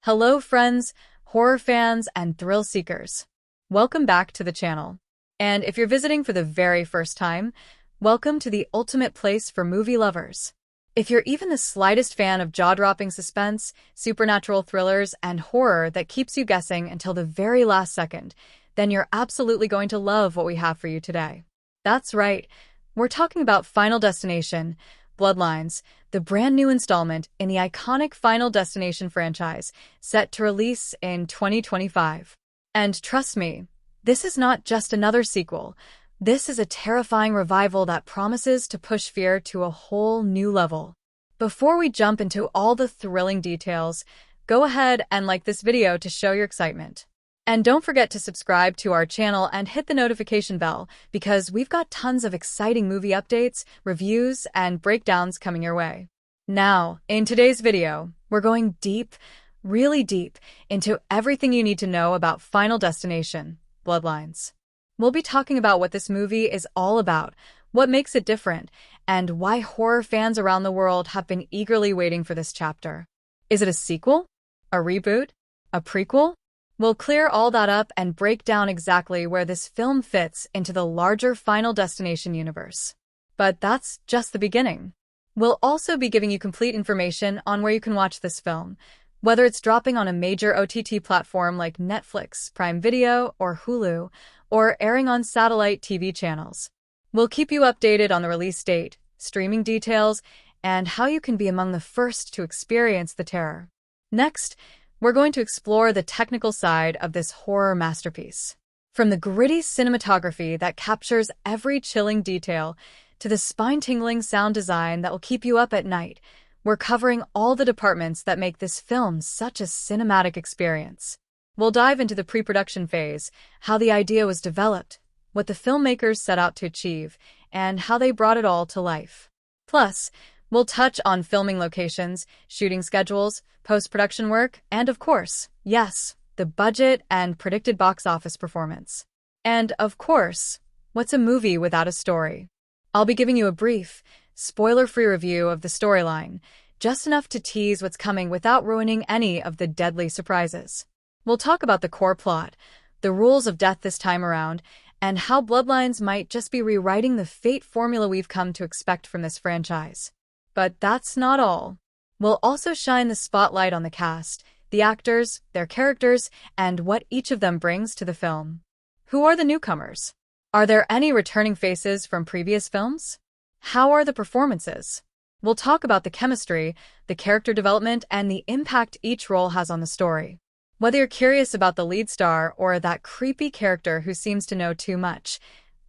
Hello friends, horror fans, and thrill seekers. Welcome back to the channel. And if you're visiting for the very first time, welcome to the ultimate place for movie lovers. If you're even the slightest fan of jaw-dropping suspense, supernatural thrillers, and horror that keeps you guessing until the very last second, then you're absolutely going to love what we have for you today. That's right, we're talking about Final Destination, Bloodlines, the brand new installment in the iconic Final Destination franchise, set to release in 2025. And trust me, this is not just another sequel. This is a terrifying revival that promises to push fear to a whole new level. Before we jump into all the thrilling details, go ahead and like this video to show your excitement. And don't forget to subscribe to our channel and hit the notification bell because we've got tons of exciting movie updates, reviews, and breakdowns coming your way. Now, in today's video, we're going deep, really deep, into everything you need to know about Final Destination, Bloodlines. We'll be talking about what this movie is all about, what makes it different, and why horror fans around the world have been eagerly waiting for this chapter. Is it a sequel? A reboot? A prequel? We'll clear all that up and break down exactly where this film fits into the larger Final Destination universe. But that's just the beginning. We'll also be giving you complete information on where you can watch this film, whether it's dropping on a major OTT platform like Netflix, Prime Video, or Hulu, or airing on satellite TV channels. We'll keep you updated on the release date, streaming details, and how you can be among the first to experience the terror. Next, we're going to explore the technical side of this horror masterpiece. From the gritty cinematography that captures every chilling detail to the spine-tingling sound design that will keep you up at night, we're covering all the departments that make this film such a cinematic experience. We'll dive into the pre-production phase, how the idea was developed, what the filmmakers set out to achieve, and how they brought it all to life. Plus, we'll touch on filming locations, shooting schedules, post-production work, and of course, yes, the budget and predicted box office performance. And of course, what's a movie without a story? I'll be giving you a brief, spoiler-free review of the storyline, just enough to tease what's coming without ruining any of the deadly surprises. We'll talk about the core plot, the rules of death this time around, and how Bloodlines might just be rewriting the fate formula we've come to expect from this franchise. But that's not all. We'll also shine the spotlight on the cast, the actors, their characters, and what each of them brings to the film. Who are the newcomers? Are there any returning faces from previous films? How are the performances? We'll talk about the chemistry, the character development, and the impact each role has on the story. Whether you're curious about the lead star or that creepy character who seems to know too much,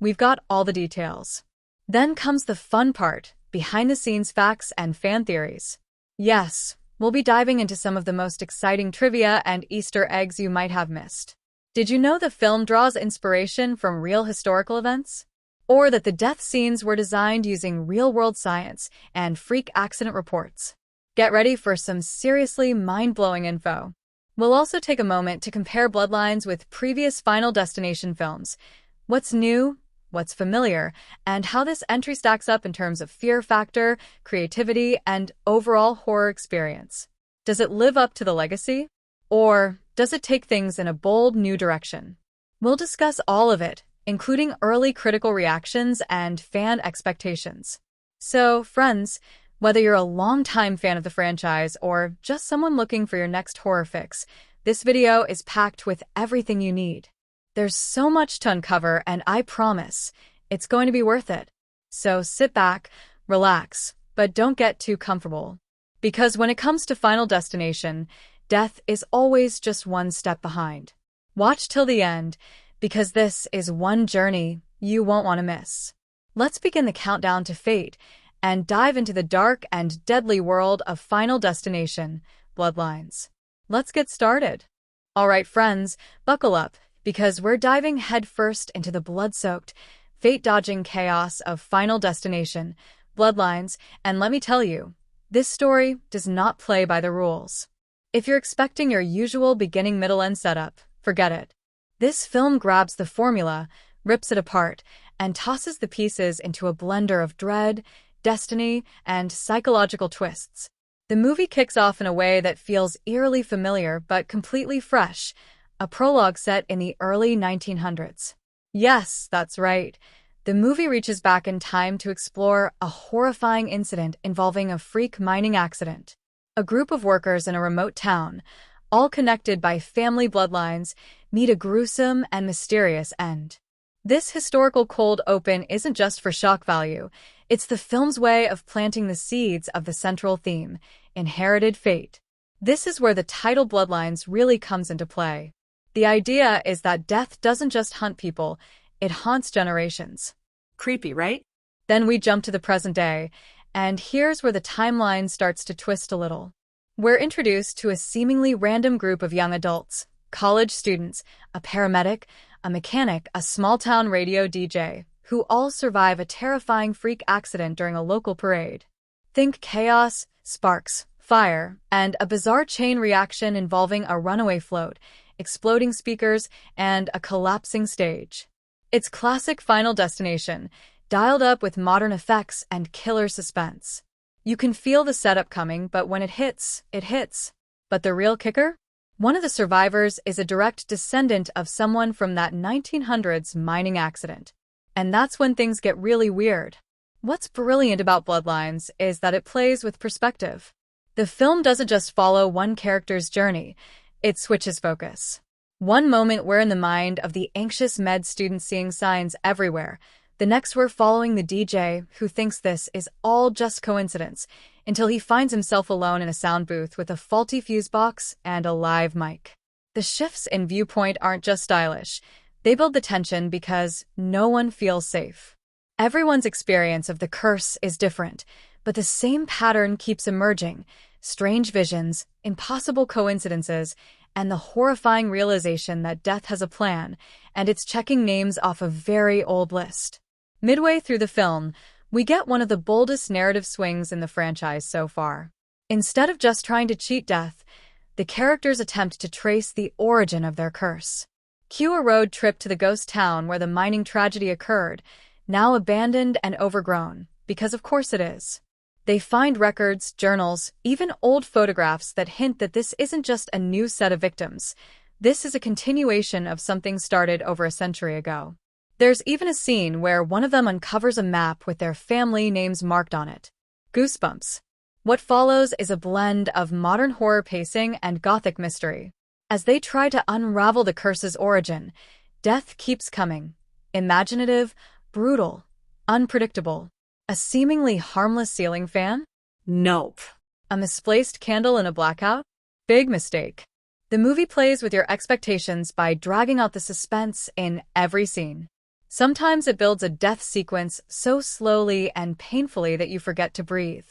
we've got all the details. Then comes the fun part, behind-the-scenes facts and fan theories. Yes, we'll be diving into some of the most exciting trivia and Easter eggs you might have missed. Did you know the film draws inspiration from real historical events? Or that the death scenes were designed using real-world science and freak accident reports? Get ready for some seriously mind-blowing info. We'll also take a moment to compare Bloodlines with previous Final Destination films. What's new? What's familiar, and how this entry stacks up in terms of fear factor, creativity, and overall horror experience. Does it live up to the legacy? Or does it take things in a bold new direction? We'll discuss all of it, including early critical reactions and fan expectations. So, friends, whether you're a longtime fan of the franchise or just someone looking for your next horror fix, this video is packed with everything you need. There's so much to uncover, and I promise, it's going to be worth it. So sit back, relax, but don't get too comfortable. Because when it comes to Final Destination, death is always just one step behind. Watch till the end, because this is one journey you won't want to miss. Let's begin the countdown to fate and dive into the dark and deadly world of Final Destination, Bloodlines. Let's get started. All right, friends, buckle up, because we're diving headfirst into the blood-soaked, fate-dodging chaos of Final Destination, Bloodlines, and let me tell you, this story does not play by the rules. If you're expecting your usual beginning, middle, end setup, forget it. This film grabs the formula, rips it apart, and tosses the pieces into a blender of dread, destiny, and psychological twists. The movie kicks off in a way that feels eerily familiar but completely fresh, a prologue set in the early 1900s. Yes, that's right. The movie reaches back in time to explore a horrifying incident involving a freak mining accident. A group of workers in a remote town, all connected by family bloodlines, meet a gruesome and mysterious end. This historical cold open isn't just for shock value, it's the film's way of planting the seeds of the central theme, inherited fate. This is where the title Bloodlines really comes into play. The idea is that death doesn't just hunt people, it haunts generations. Creepy, right? Then we jump to the present day, and here's where the timeline starts to twist a little. We're introduced to a seemingly random group of young adults, college students, a paramedic, a mechanic, a small-town radio DJ, who all survive a terrifying freak accident during a local parade. Think chaos, sparks, fire, and a bizarre chain reaction involving a runaway float, exploding speakers, and a collapsing stage. It's classic Final Destination, dialed up with modern effects and killer suspense. You can feel the setup coming, but when it hits, it hits. But the real kicker? One of the survivors is a direct descendant of someone from that 1900s mining accident. And that's when things get really weird. What's brilliant about Bloodlines is that it plays with perspective. The film doesn't just follow one character's journey, it switches focus. One moment we're in the mind of the anxious med student seeing signs everywhere. The next we're following the DJ who thinks this is all just coincidence, until he finds himself alone in a sound booth with a faulty fuse box and a live mic. The shifts in viewpoint aren't just stylish. They build the tension because no one feels safe. Everyone's experience of the curse is different, but the same pattern keeps emerging. Strange visions, impossible coincidences, and the horrifying realization that death has a plan, and it's checking names off a very old list. Midway through the film, we get one of the boldest narrative swings in the franchise so far. Instead of just trying to cheat death, the characters attempt to trace the origin of their curse. Cue a road trip to the ghost town where the mining tragedy occurred, now abandoned and overgrown, because of course it is. They find records, journals, even old photographs that hint that this isn't just a new set of victims. This is a continuation of something started over a century ago. There's even a scene where one of them uncovers a map with their family names marked on it. Goosebumps. What follows is a blend of modern horror pacing and gothic mystery. As they try to unravel the curse's origin, death keeps coming. Imaginative, brutal, unpredictable. A seemingly harmless ceiling fan? Nope. A misplaced candle in a blackout? Big mistake. The movie plays with your expectations by dragging out the suspense in every scene. Sometimes it builds a death sequence so slowly and painfully that you forget to breathe.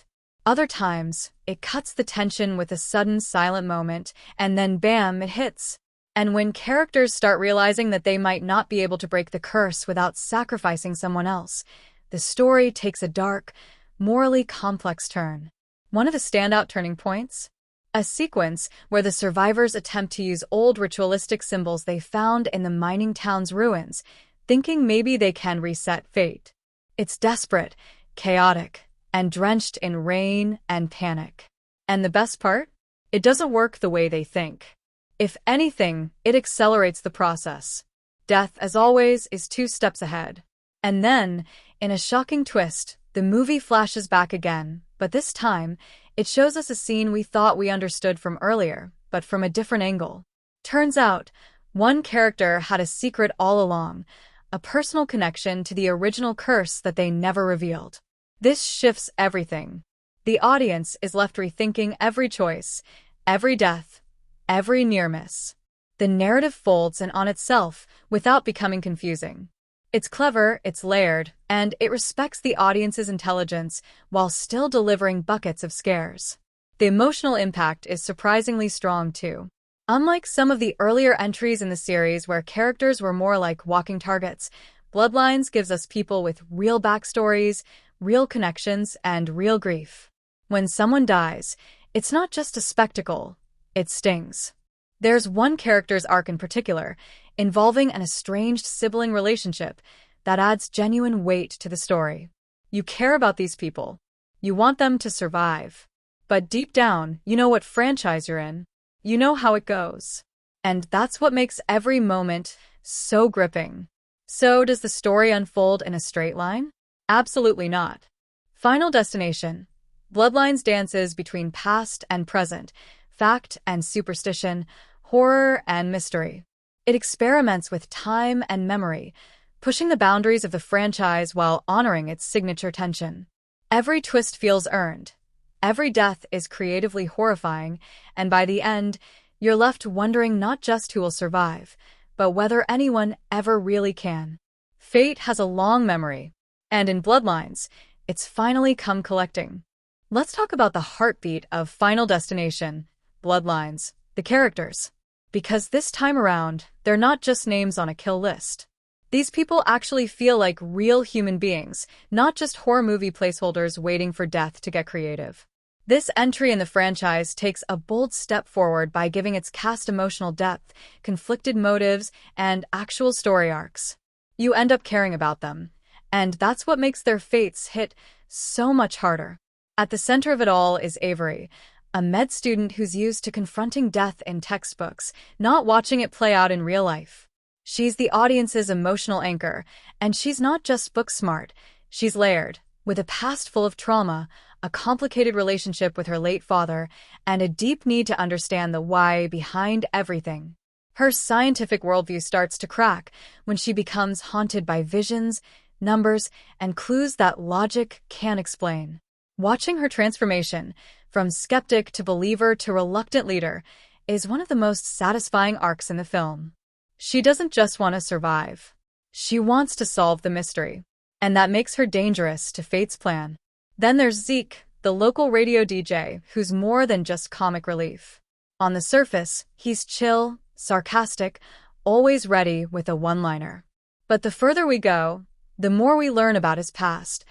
Other times, it cuts the tension with a sudden silent moment, and then bam, it hits. And when characters start realizing that they might not be able to break the curse without sacrificing someone else, the story takes a dark, morally complex turn. One of the standout turning points? A sequence where the survivors attempt to use old ritualistic symbols they found in the mining town's ruins, thinking maybe they can reset fate. It's desperate, chaotic, and drenched in rain and panic. And the best part? It doesn't work the way they think. If anything, it accelerates the process. Death, as always, is 2 steps ahead. And then, in a shocking twist, the movie flashes back again, but this time, it shows us a scene we thought we understood from earlier, but from a different angle. Turns out, one character had a secret all along, a personal connection to the original curse that they never revealed. This shifts everything. The audience is left rethinking every choice, every death, every near miss. The narrative folds in on itself without becoming confusing. It's clever, it's layered, and it respects the audience's intelligence while still delivering buckets of scares. The emotional impact is surprisingly strong, too. Unlike some of the earlier entries in the series where characters were more like walking targets, Bloodlines gives us people with real backstories, real connections, and real grief. When someone dies, it's not just a spectacle, it stings. There's one character's arc in particular, involving an estranged sibling relationship, that adds genuine weight to the story. You care about these people. You want them to survive. But deep down, you know what franchise you're in. You know how it goes. And that's what makes every moment so gripping. So, does the story unfold in a straight line? Absolutely not. Final Destination. Bloodlines dances between past and present, fact and superstition, horror and mystery. It experiments with time and memory, pushing the boundaries of the franchise while honoring its signature tension. Every twist feels earned. Every death is creatively horrifying, and by the end, you're left wondering not just who will survive, but whether anyone ever really can. Fate has a long memory, and in Bloodlines, it's finally come collecting. Let's talk about the heartbeat of Final Destination, Bloodlines, the characters. Because this time around, they're not just names on a kill list. These people actually feel like real human beings, not just horror movie placeholders waiting for death to get creative. This entry in the franchise takes a bold step forward by giving its cast emotional depth, conflicted motives, and actual story arcs. You end up caring about them, and that's what makes their fates hit so much harder. At the center of it all is Avery, a med student who's used to confronting death in textbooks, not watching it play out in real life. She's the audience's emotional anchor, and she's not just book smart, she's layered, with a past full of trauma, a complicated relationship with her late father, and a deep need to understand the why behind everything. Her scientific worldview starts to crack when she becomes haunted by visions, numbers, and clues that logic can't explain. Watching her transformation, from skeptic to believer to reluctant leader, is one of the most satisfying arcs in the film. She doesn't just want to survive. She wants to solve the mystery, and that makes her dangerous to Fate's plan. Then there's Zeke, the local radio DJ, who's more than just comic relief. On the surface, he's chill, sarcastic, always ready with a one-liner. But the further we go, the more we learn about his past,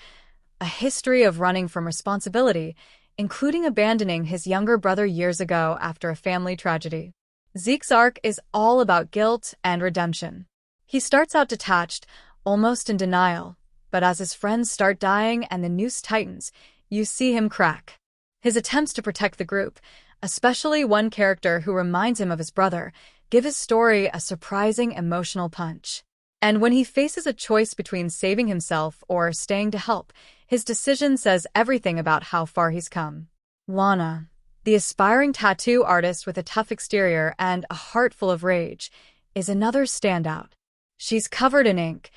a history of running from responsibility, including abandoning his younger brother years ago after a family tragedy. Zeke's arc is all about guilt and redemption. He starts out detached, almost in denial, but as his friends start dying and the noose tightens, you see him crack. His attempts to protect the group, especially one character who reminds him of his brother, give his story a surprising emotional punch. And when he faces a choice between saving himself or staying to help, his decision says everything about how far he's come. Juana, the aspiring tattoo artist with a tough exterior and a heart full of rage, is another standout. She's covered in ink,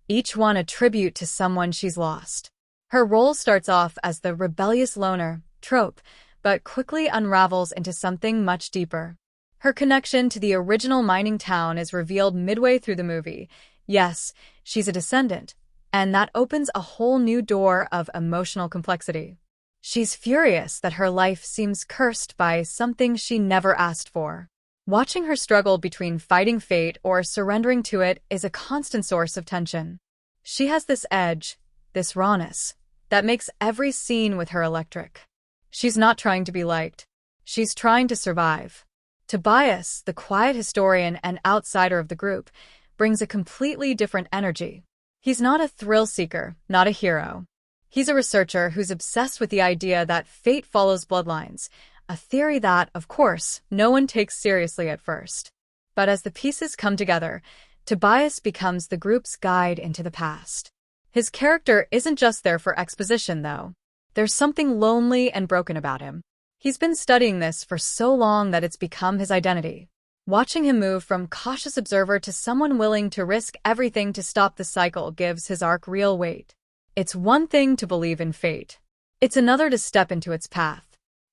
each one a tribute to someone she's lost. Her role starts off as the rebellious loner trope, but quickly unravels into something much deeper. Her connection to the original mining town is revealed midway through the movie. Yes, she's a descendant, and that opens a whole new door of emotional complexity. She's furious that her life seems cursed by something she never asked for. Watching her struggle between fighting fate or surrendering to it is a constant source of tension. She has this edge, this rawness, that makes every scene with her electric. She's not trying to be liked. She's trying to survive. Tobias, the quiet historian and outsider of the group, brings a completely different energy. He's not a thrill seeker, not a hero. He's a researcher who's obsessed with the idea that fate follows bloodlines, a theory that, of course, no one takes seriously at first. But as the pieces come together, Tobias becomes the group's guide into the past. His character isn't just there for exposition, though. There's something lonely and broken about him. He's been studying this for so long that it's become his identity. Watching him move from cautious observer to someone willing to risk everything to stop the cycle gives his arc real weight. It's one thing to believe in fate. It's another to step into its path.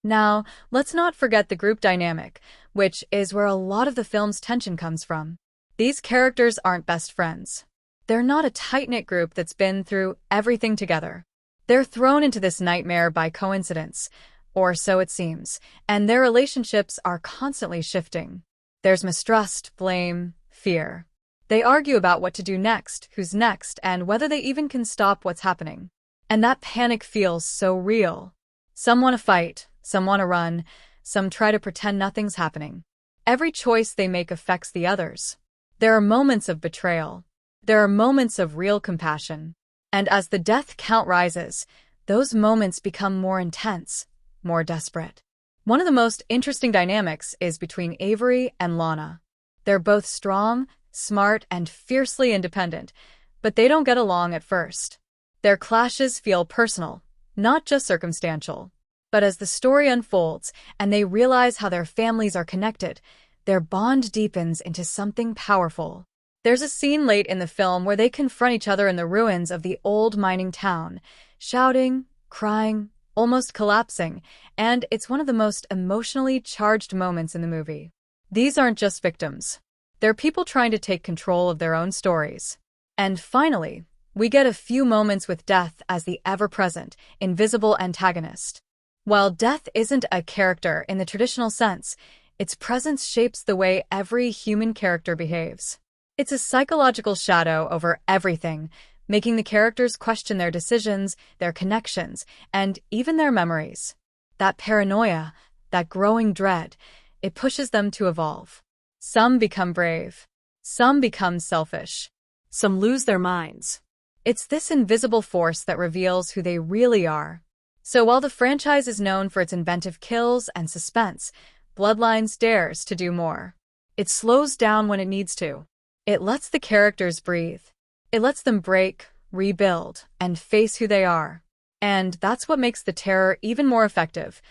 Now, let's not forget the group dynamic, which is where a lot of the film's tension comes from. These characters aren't best friends. They're not a tight-knit group that's been through everything together. They're thrown into this nightmare by coincidence, or so it seems, and their relationships are constantly shifting. There's mistrust, blame, fear. They argue about what to do next, who's next, and whether they even can stop what's happening. And that panic feels so real. Some want to fight, some want to run, some try to pretend nothing's happening. Every choice they make affects the others. There are moments of betrayal. There are moments of real compassion. And as the death count rises, those moments become more intense, more desperate. One of the most interesting dynamics is between Avery and Lana. They're both strong, smart, and fiercely independent, but they don't get along at first. Their clashes feel personal, not just circumstantial. But as the story unfolds and they realize how their families are connected, their bond deepens into something powerful. There's a scene late in the film where they confront each other in the ruins of the old mining town, shouting, crying, almost collapsing, and it's one of the most emotionally charged moments in the movie. These aren't just victims. They're people trying to take control of their own stories. And finally, we get a few moments with Death as the ever-present, invisible antagonist. While Death isn't a character in the traditional sense, its presence shapes the way every human character behaves. It's a psychological shadow over everything, making the characters question their decisions, their connections, and even their memories. That paranoia, that growing dread, it pushes them to evolve. Some become brave. Some become selfish. Some lose their minds. It's this invisible force that reveals who they really are. So while the franchise is known for its inventive kills and suspense, Bloodlines dares to do more. It slows down when it needs to. It lets the characters breathe. It lets them break, rebuild, and face who they are. And that's what makes the terror even more effective.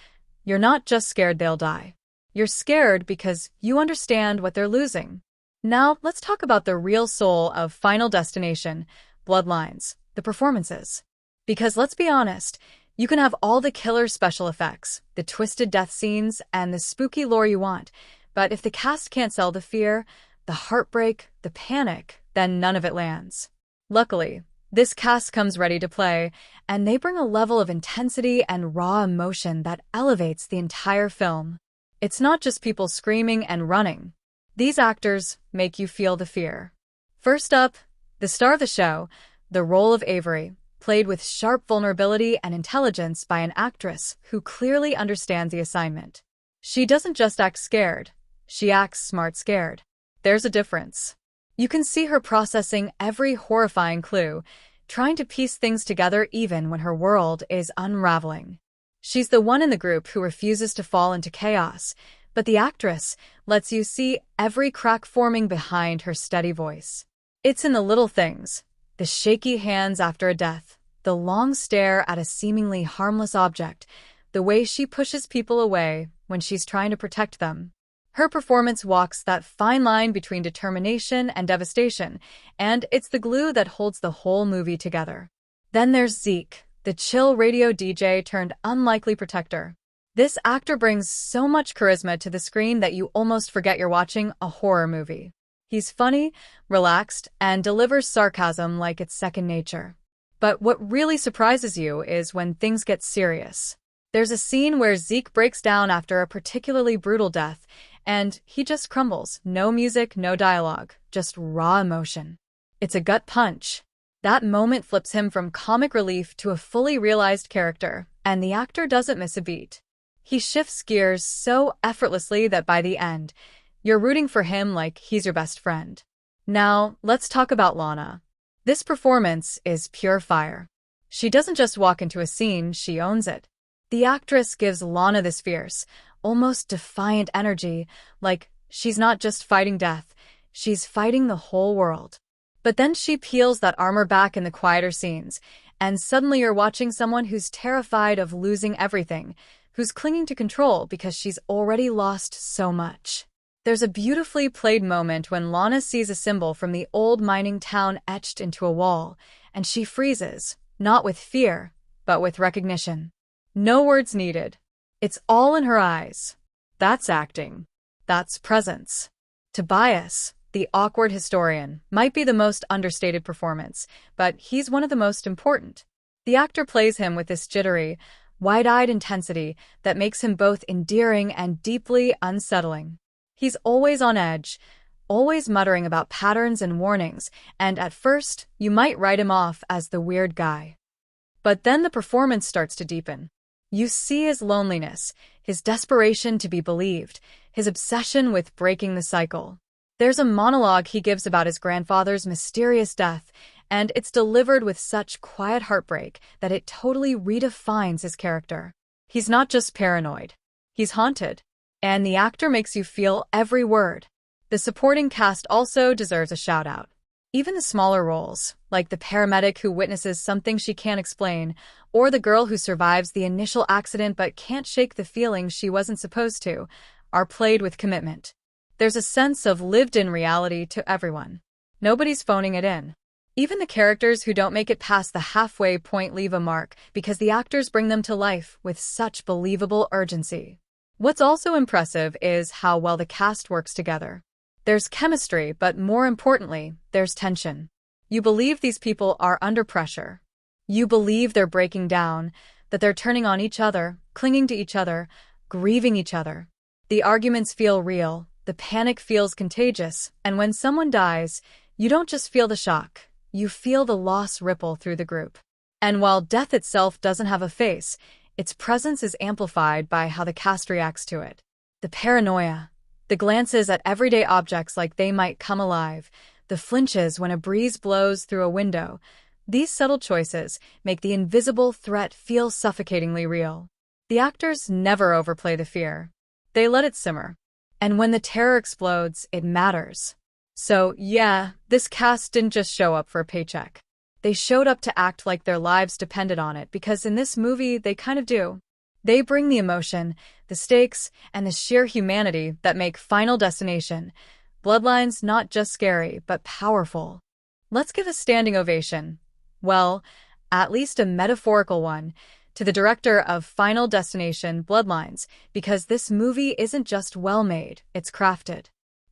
You're not just scared they'll die. You're scared because you understand what they're losing. Now, let's talk about the real soul of Final Destination, Bloodlines, the performances. Because let's be honest, you can have all the killer special effects, the twisted death scenes, and the spooky lore you want, but if the cast can't sell the fear, the heartbreak, the panic, then none of it lands. Luckily, this cast comes ready to play, and they bring a level of intensity and raw emotion that elevates the entire film. It's not just people screaming and running. These actors make you feel the fear. First up, the star of the show, the role of Avery, played with sharp vulnerability and intelligence by an actress who clearly understands the assignment. She doesn't just act scared, she acts smart scared. There's a difference. You can see her processing every horrifying clue, trying to piece things together even when her world is unraveling. She's the one in the group who refuses to fall into chaos, but the actress lets you see every crack forming behind her steady voice. It's in the little things, the shaky hands after a death, the long stare at a seemingly harmless object, the way she pushes people away when she's trying to protect them. Her performance walks that fine line between determination and devastation, and it's the glue that holds the whole movie together. Then there's Zeke, the chill radio DJ turned unlikely protector. This actor brings so much charisma to the screen that you almost forget you're watching a horror movie. He's funny, relaxed, and delivers sarcasm like it's second nature. But what really surprises you is when things get serious. There's a scene where Zeke breaks down after a particularly brutal death, and he just crumbles. No music, no dialogue, just raw emotion. It's a gut punch. That moment flips him from comic relief to a fully realized character, and the actor doesn't miss a beat. He shifts gears so effortlessly that by the end, you're rooting for him like he's your best friend. Now, let's talk about Lana. This performance is pure fire. She doesn't just walk into a scene, she owns it. The actress gives Lana this fierce, almost defiant energy, like she's not just fighting death, she's fighting the whole world. But then she peels that armor back in the quieter scenes, and suddenly you're watching someone who's terrified of losing everything, who's clinging to control because she's already lost so much. There's a beautifully played moment when Lana sees a symbol from the old mining town etched into a wall, and she freezes, not with fear, but with recognition. No words needed. It's all in her eyes. That's acting. That's presence. Tobias, the awkward historian, might be the most understated performance, but he's one of the most important. The actor plays him with this jittery, wide-eyed intensity that makes him both endearing and deeply unsettling. He's always on edge, always muttering about patterns and warnings, and at first, you might write him off as the weird guy. But then the performance starts to deepen. You see his loneliness, his desperation to be believed, his obsession with breaking the cycle. There's a monologue he gives about his grandfather's mysterious death, and it's delivered with such quiet heartbreak that it totally redefines his character. He's not just paranoid. He's haunted. And the actor makes you feel every word. The supporting cast also deserves a shout-out. Even the smaller roles, like the paramedic who witnesses something she can't explain, or the girl who survives the initial accident but can't shake the feeling she wasn't supposed to, are played with commitment. There's a sense of lived-in reality to everyone. Nobody's phoning it in. Even the characters who don't make it past the halfway point leave a mark because the actors bring them to life with such believable urgency. What's also impressive is how well the cast works together. There's chemistry, but more importantly, there's tension. You believe these people are under pressure. You believe they're breaking down, that they're turning on each other, clinging to each other, grieving each other. The arguments feel real, the panic feels contagious, and when someone dies, you don't just feel the shock, you feel the loss ripple through the group. And while death itself doesn't have a face, its presence is amplified by how the cast reacts to it. The paranoia, the glances at everyday objects like they might come alive, the flinches when a breeze blows through a window, these subtle choices make the invisible threat feel suffocatingly real. The actors never overplay the fear. They let it simmer. And when the terror explodes, it matters. So, yeah, this cast didn't just show up for a paycheck. They showed up to act like their lives depended on it because in this movie, they kind of do. They bring the emotion, the stakes, and the sheer humanity that make Final Destination, Bloodlines, not just scary, but powerful. Let's give a standing ovation. Well, at least a metaphorical one, to the director of Final Destination, Bloodlines, because this movie isn't just well-made, it's crafted.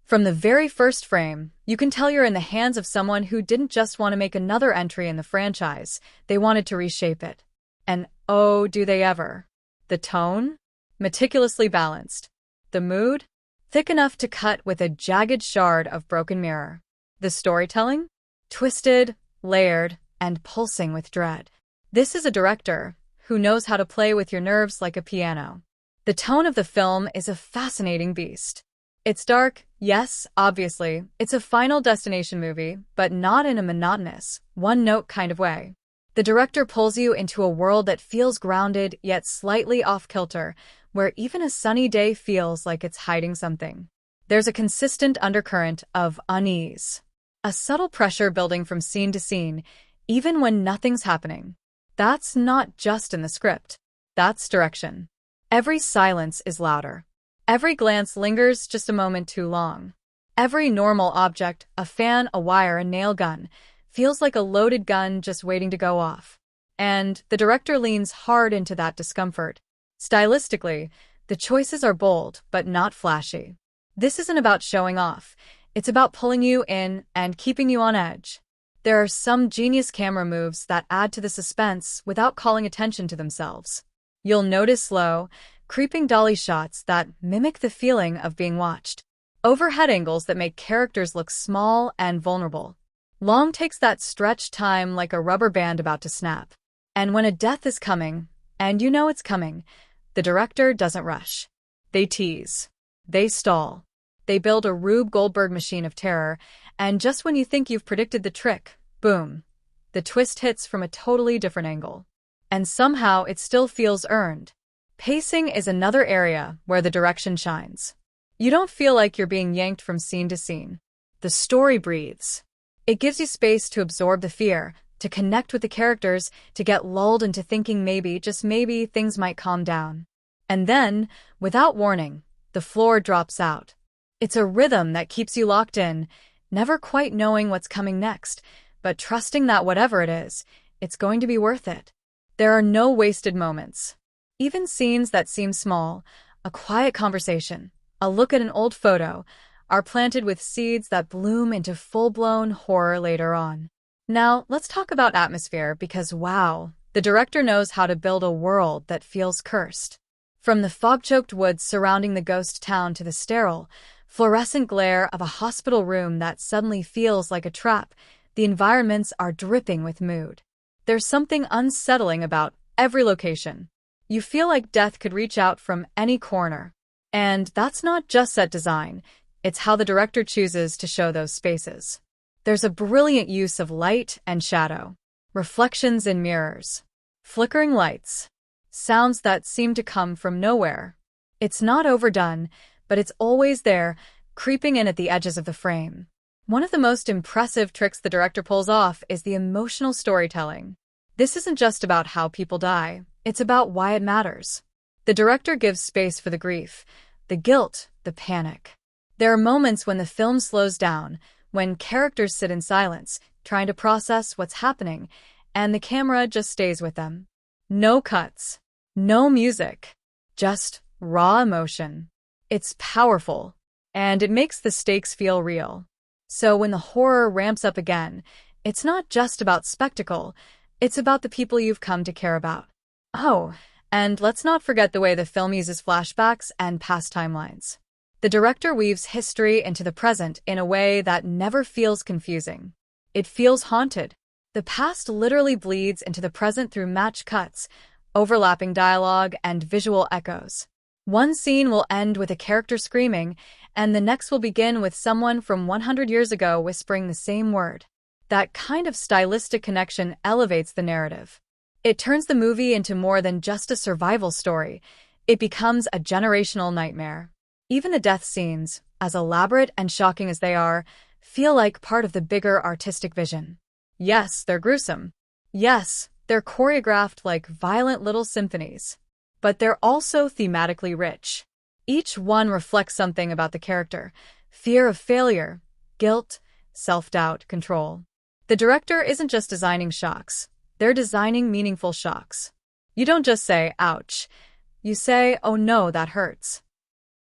From the very first frame, you can tell you're in the hands of someone who didn't just want to make another entry in the franchise, they wanted to reshape it. And oh, do they ever. The tone? Meticulously balanced. The mood? Thick enough to cut with a jagged shard of broken mirror. The storytelling? Twisted, layered, and pulsing with dread. This is a director who knows how to play with your nerves like a piano. The tone of the film is a fascinating beast. It's dark, yes, obviously, it's a Final Destination movie, but not in a monotonous, one-note kind of way. The director pulls you into a world that feels grounded yet slightly off-kilter, where even a sunny day feels like it's hiding something. There's a consistent undercurrent of unease. A subtle pressure building from scene to scene, even when nothing's happening. That's not just in the script. That's direction. Every silence is louder. Every glance lingers just a moment too long. Every normal object, a fan, a wire, a nail gun, feels like a loaded gun just waiting to go off. And the director leans hard into that discomfort. Stylistically, the choices are bold, but not flashy. This isn't about showing off. It's about pulling you in and keeping you on edge. There are some genius camera moves that add to the suspense without calling attention to themselves. You'll notice slow, creeping dolly shots that mimic the feeling of being watched. Overhead angles that make characters look small and vulnerable. Long takes that stretch time like a rubber band about to snap. And when a death is coming, and you know it's coming, the director doesn't rush. They tease. They stall. They build a Rube Goldberg machine of terror, and just when you think you've predicted the trick, boom, the twist hits from a totally different angle. And somehow it still feels earned. Pacing is another area where the direction shines. You don't feel like you're being yanked from scene to scene. The story breathes. It gives you space to absorb the fear, to connect with the characters, to get lulled into thinking maybe, just maybe, things might calm down. And then, without warning, the floor drops out. It's a rhythm that keeps you locked in, never quite knowing what's coming next, but trusting that whatever it is, it's going to be worth it. There are no wasted moments. Even scenes that seem small, a quiet conversation, a look at an old photo, are planted with seeds that bloom into full-blown horror later on. Now, let's talk about atmosphere because wow, the director knows how to build a world that feels cursed. From the fog-choked woods surrounding the ghost town to the sterile, fluorescent glare of a hospital room that suddenly feels like a trap, the environments are dripping with mood. There's something unsettling about every location. You feel like death could reach out from any corner. And that's not just set design, it's how the director chooses to show those spaces. There's a brilliant use of light and shadow, reflections in mirrors, flickering lights, sounds that seem to come from nowhere. It's not overdone, but it's always there, creeping in at the edges of the frame. One of the most impressive tricks the director pulls off is the emotional storytelling. This isn't just about how people die, it's about why it matters. The director gives space for the grief, the guilt, the panic. There are moments when the film slows down, when characters sit in silence, trying to process what's happening, and the camera just stays with them. No cuts, no music, just raw emotion. It's powerful, and it makes the stakes feel real. So when the horror ramps up again, it's not just about spectacle, it's about the people you've come to care about. Oh, and let's not forget the way the film uses flashbacks and past timelines. The director weaves history into the present in a way that never feels confusing. It feels haunted. The past literally bleeds into the present through match cuts, overlapping dialogue, and visual echoes. One scene will end with a character screaming, and the next will begin with someone from 100 years ago whispering the same word. That kind of stylistic connection elevates the narrative. It turns the movie into more than just a survival story. It becomes a generational nightmare. Even the death scenes, as elaborate and shocking as they are, feel like part of the bigger artistic vision. Yes, they're gruesome. Yes, they're choreographed like violent little symphonies. But they're also thematically rich. Each one reflects something about the character: fear of failure, guilt, self-doubt, control. The director isn't just designing shocks. They're designing meaningful shocks. You don't just say, ouch. You say, oh no, that hurts.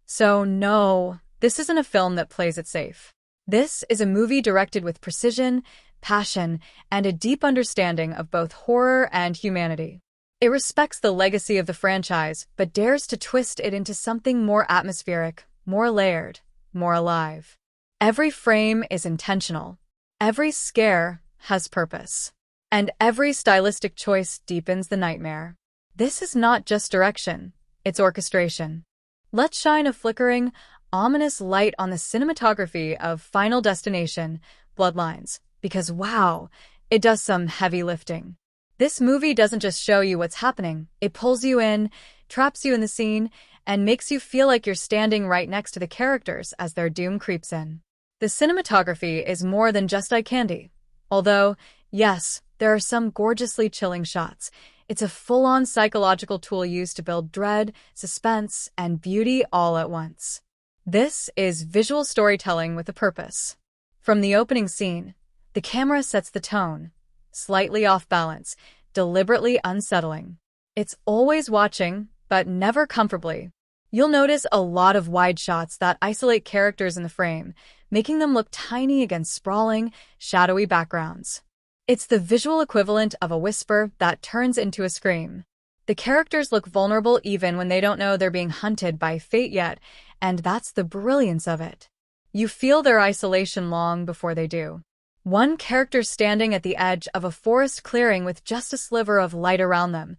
So no, this isn't a film that plays it safe. This is a movie directed with precision, passion, and a deep understanding of both horror and humanity. It respects the legacy of the franchise, but dares to twist it into something more atmospheric, more layered, more alive. Every frame is intentional. Every scare has purpose. And every stylistic choice deepens the nightmare. This is not just direction, it's orchestration. Let's shine a flickering, ominous light on the cinematography of Final Destination, Bloodlines, because wow, it does some heavy lifting. This movie doesn't just show you what's happening, it pulls you in, traps you in the scene, and makes you feel like you're standing right next to the characters as their doom creeps in. The cinematography is more than just eye candy. Although, yes, there are some gorgeously chilling shots. It's a full-on psychological tool used to build dread, suspense, and beauty all at once. This is visual storytelling with a purpose. From the opening scene, the camera sets the tone, slightly off balance, deliberately unsettling. It's always watching, but never comfortably. You'll notice a lot of wide shots that isolate characters in the frame, making them look tiny against sprawling, shadowy backgrounds. It's the visual equivalent of a whisper that turns into a scream. The characters look vulnerable even when they don't know they're being hunted by fate yet, and that's the brilliance of it. You feel their isolation long before they do. One character standing at the edge of a forest clearing with just a sliver of light around them,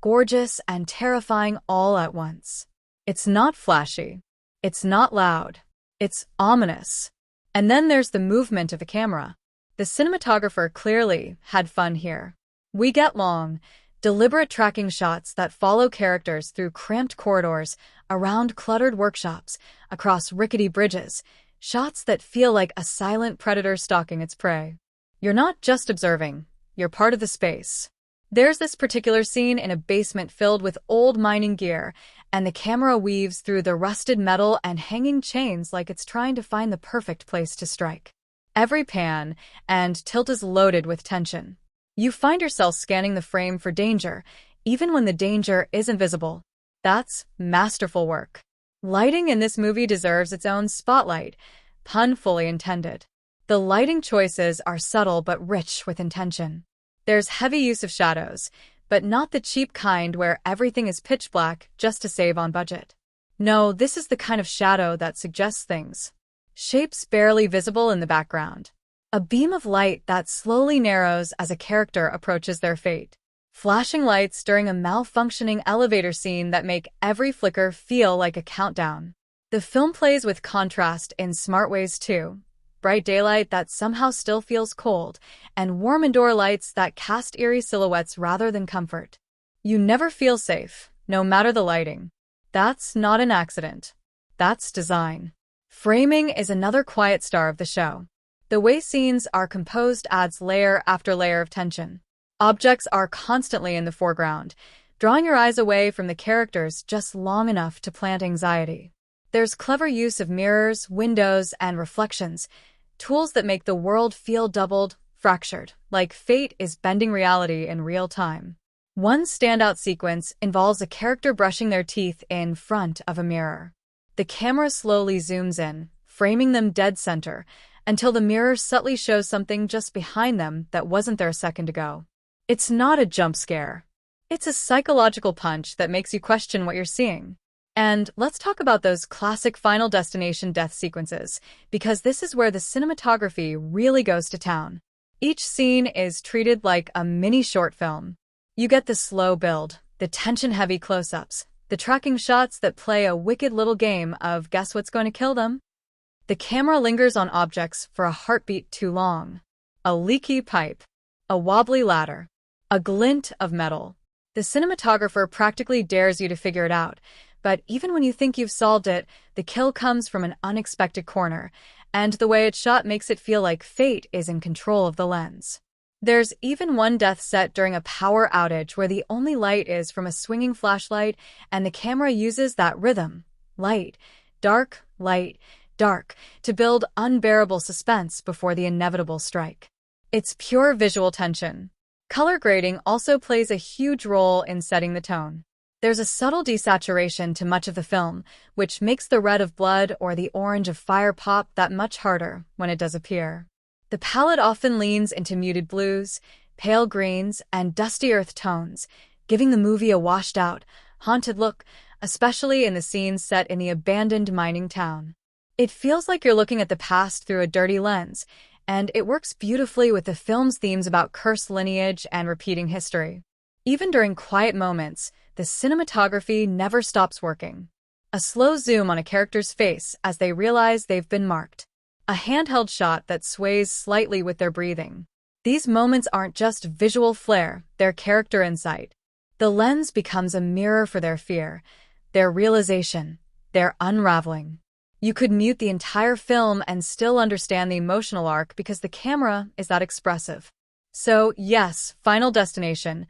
gorgeous and terrifying all at once. It's not flashy. It's not loud. It's ominous. And then there's the movement of the camera. The cinematographer clearly had fun here. We get long, deliberate tracking shots that follow characters through cramped corridors, around cluttered workshops, across rickety bridges, shots that feel like a silent predator stalking its prey. You're not just observing, you're part of the space. There's this particular scene in a basement filled with old mining gear, and the camera weaves through the rusted metal and hanging chains like it's trying to find the perfect place to strike. Every pan and tilt is loaded with tension. You find yourself scanning the frame for danger, even when the danger isn't visible. That's masterful work. Lighting in this movie deserves its own spotlight, pun fully intended. The lighting choices are subtle but rich with intention. There's heavy use of shadows, but not the cheap kind where everything is pitch black just to save on budget. No, this is the kind of shadow that suggests things. Shapes barely visible in the background. A beam of light that slowly narrows as a character approaches their fate. Flashing lights during a malfunctioning elevator scene that make every flicker feel like a countdown. The film plays with contrast in smart ways too. Bright daylight that somehow still feels cold, and warm indoor lights that cast eerie silhouettes rather than comfort. You never feel safe, no matter the lighting. That's not an accident. That's design. Framing is another quiet star of the show. The way scenes are composed adds layer after layer of tension. Objects are constantly in the foreground, drawing your eyes away from the characters just long enough to plant anxiety. There's clever use of mirrors, windows, and reflections, tools that make the world feel doubled, fractured, like fate is bending reality in real time. One standout sequence involves a character brushing their teeth in front of a mirror. The camera slowly zooms in, framing them dead center, until the mirror subtly shows something just behind them that wasn't there a second ago. It's not a jump scare. It's a psychological punch that makes you question what you're seeing. And let's talk about those classic Final Destination death sequences, because this is where the cinematography really goes to town. Each scene is treated like a mini short film. You get the slow build, the tension-heavy close-ups, the tracking shots that play a wicked little game of guess what's going to kill them? The camera lingers on objects for a heartbeat too long. A leaky pipe, a wobbly ladder, a glint of metal. The cinematographer practically dares you to figure it out, but even when you think you've solved it, the kill comes from an unexpected corner, and the way it's shot makes it feel like fate is in control of the lens. There's even one death set during a power outage where the only light is from a swinging flashlight, and the camera uses that rhythm, light, dark, to build unbearable suspense before the inevitable strike. It's pure visual tension. Color grading also plays a huge role in setting the tone. There's a subtle desaturation to much of the film, which makes the red of blood or the orange of fire pop that much harder when it does appear. The palette often leans into muted blues, pale greens, and dusty earth tones, giving the movie a washed-out, haunted look, especially in the scenes set in the abandoned mining town. It feels like you're looking at the past through a dirty lens, and it works beautifully with the film's themes about cursed lineage and repeating history. Even during quiet moments, the cinematography never stops working. A slow zoom on a character's face as they realize they've been marked. A handheld shot that sways slightly with their breathing. These moments aren't just visual flair, they're character insight. The lens becomes a mirror for their fear, their realization, their unraveling. You could mute the entire film and still understand the emotional arc because the camera is that expressive. So, yes, Final Destination.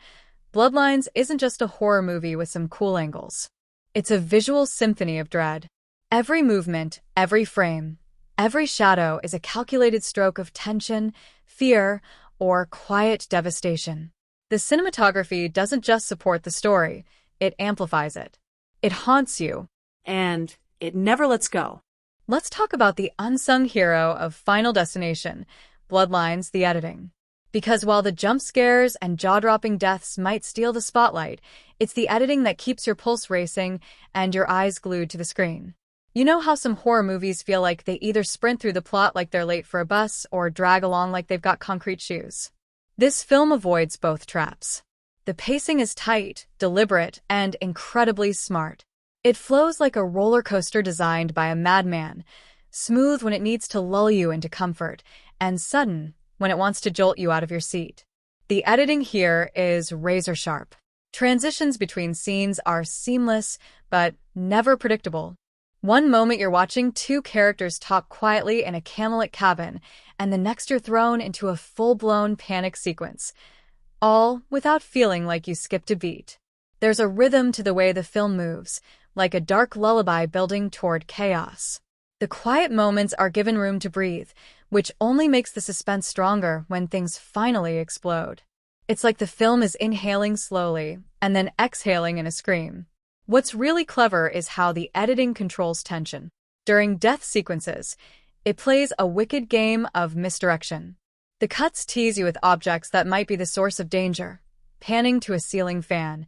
Bloodlines isn't just a horror movie with some cool angles. It's a visual symphony of dread. Every movement, every frame, every shadow is a calculated stroke of tension, fear, or quiet devastation. The cinematography doesn't just support the story, it amplifies it. It haunts you. And it never lets go. Let's talk about the unsung hero of Final Destination, Bloodlines, the editing. Because while the jump scares and jaw-dropping deaths might steal the spotlight, it's the editing that keeps your pulse racing and your eyes glued to the screen. You know how some horror movies feel like they either sprint through the plot like they're late for a bus or drag along like they've got concrete shoes? This film avoids both traps. The pacing is tight, deliberate, and incredibly smart. It flows like a roller coaster designed by a madman, smooth when it needs to lull you into comfort, and sudden when it wants to jolt you out of your seat. The editing here is razor-sharp. Transitions between scenes are seamless, but never predictable. One moment you're watching two characters talk quietly in a candlelit cabin, and the next you're thrown into a full-blown panic sequence, all without feeling like you skipped a beat. There's a rhythm to the way the film moves, like a dark lullaby building toward chaos. The quiet moments are given room to breathe, which only makes the suspense stronger when things finally explode. It's like the film is inhaling slowly and then exhaling in a scream. What's really clever is how the editing controls tension. During death sequences, it plays a wicked game of misdirection. The cuts tease you with objects that might be the source of danger, panning to a ceiling fan,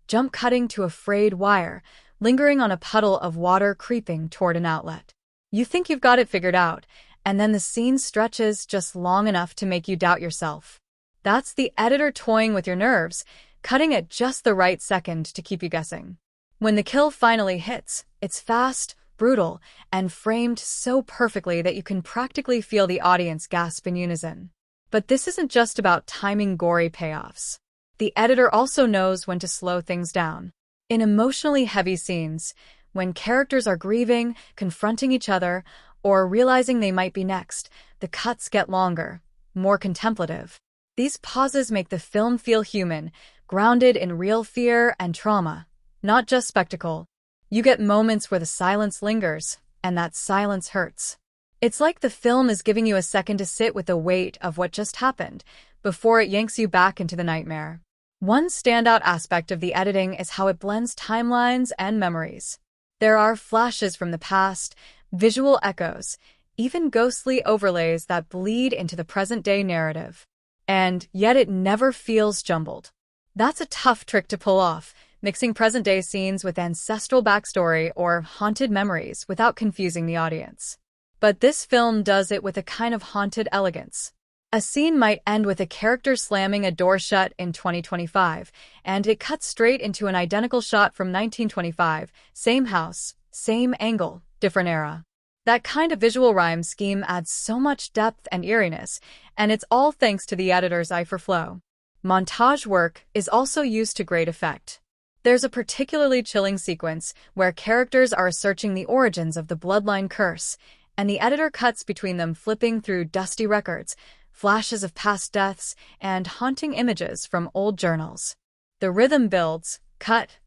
jump cutting to a frayed wire, lingering on a puddle of water creeping toward an outlet. You think you've got it figured out, and then the scene stretches just long enough to make you doubt yourself. That's the editor toying with your nerves, cutting at just the right second to keep you guessing. When the kill finally hits, it's fast, brutal, and framed so perfectly that you can practically feel the audience gasp in unison. But this isn't just about timing gory payoffs. The editor also knows when to slow things down. In emotionally heavy scenes, when characters are grieving, confronting each other, or realizing they might be next, the cuts get longer, more contemplative. These pauses make the film feel human, grounded in real fear and trauma, not just spectacle. You get moments where the silence lingers, and that silence hurts. It's like the film is giving you a second to sit with the weight of what just happened, before it yanks you back into the nightmare. One standout aspect of the editing is how it blends timelines and memories. There are flashes from the past, visual echoes, even ghostly overlays that bleed into the present-day narrative. And yet it never feels jumbled. That's a tough trick to pull off, mixing present-day scenes with ancestral backstory or haunted memories without confusing the audience. But this film does it with a kind of haunted elegance. A scene might end with a character slamming a door shut in 2025, and it cuts straight into an identical shot from 1925, same house, same angle, different era. That kind of visual rhyme scheme adds so much depth and eeriness, and it's all thanks to the editor's eye for flow. Montage work is also used to great effect. There's a particularly chilling sequence where characters are searching the origins of the bloodline curse, and the editor cuts between them, flipping through dusty records, flashes of past deaths, and haunting images from old journals. The rhythm builds, cut,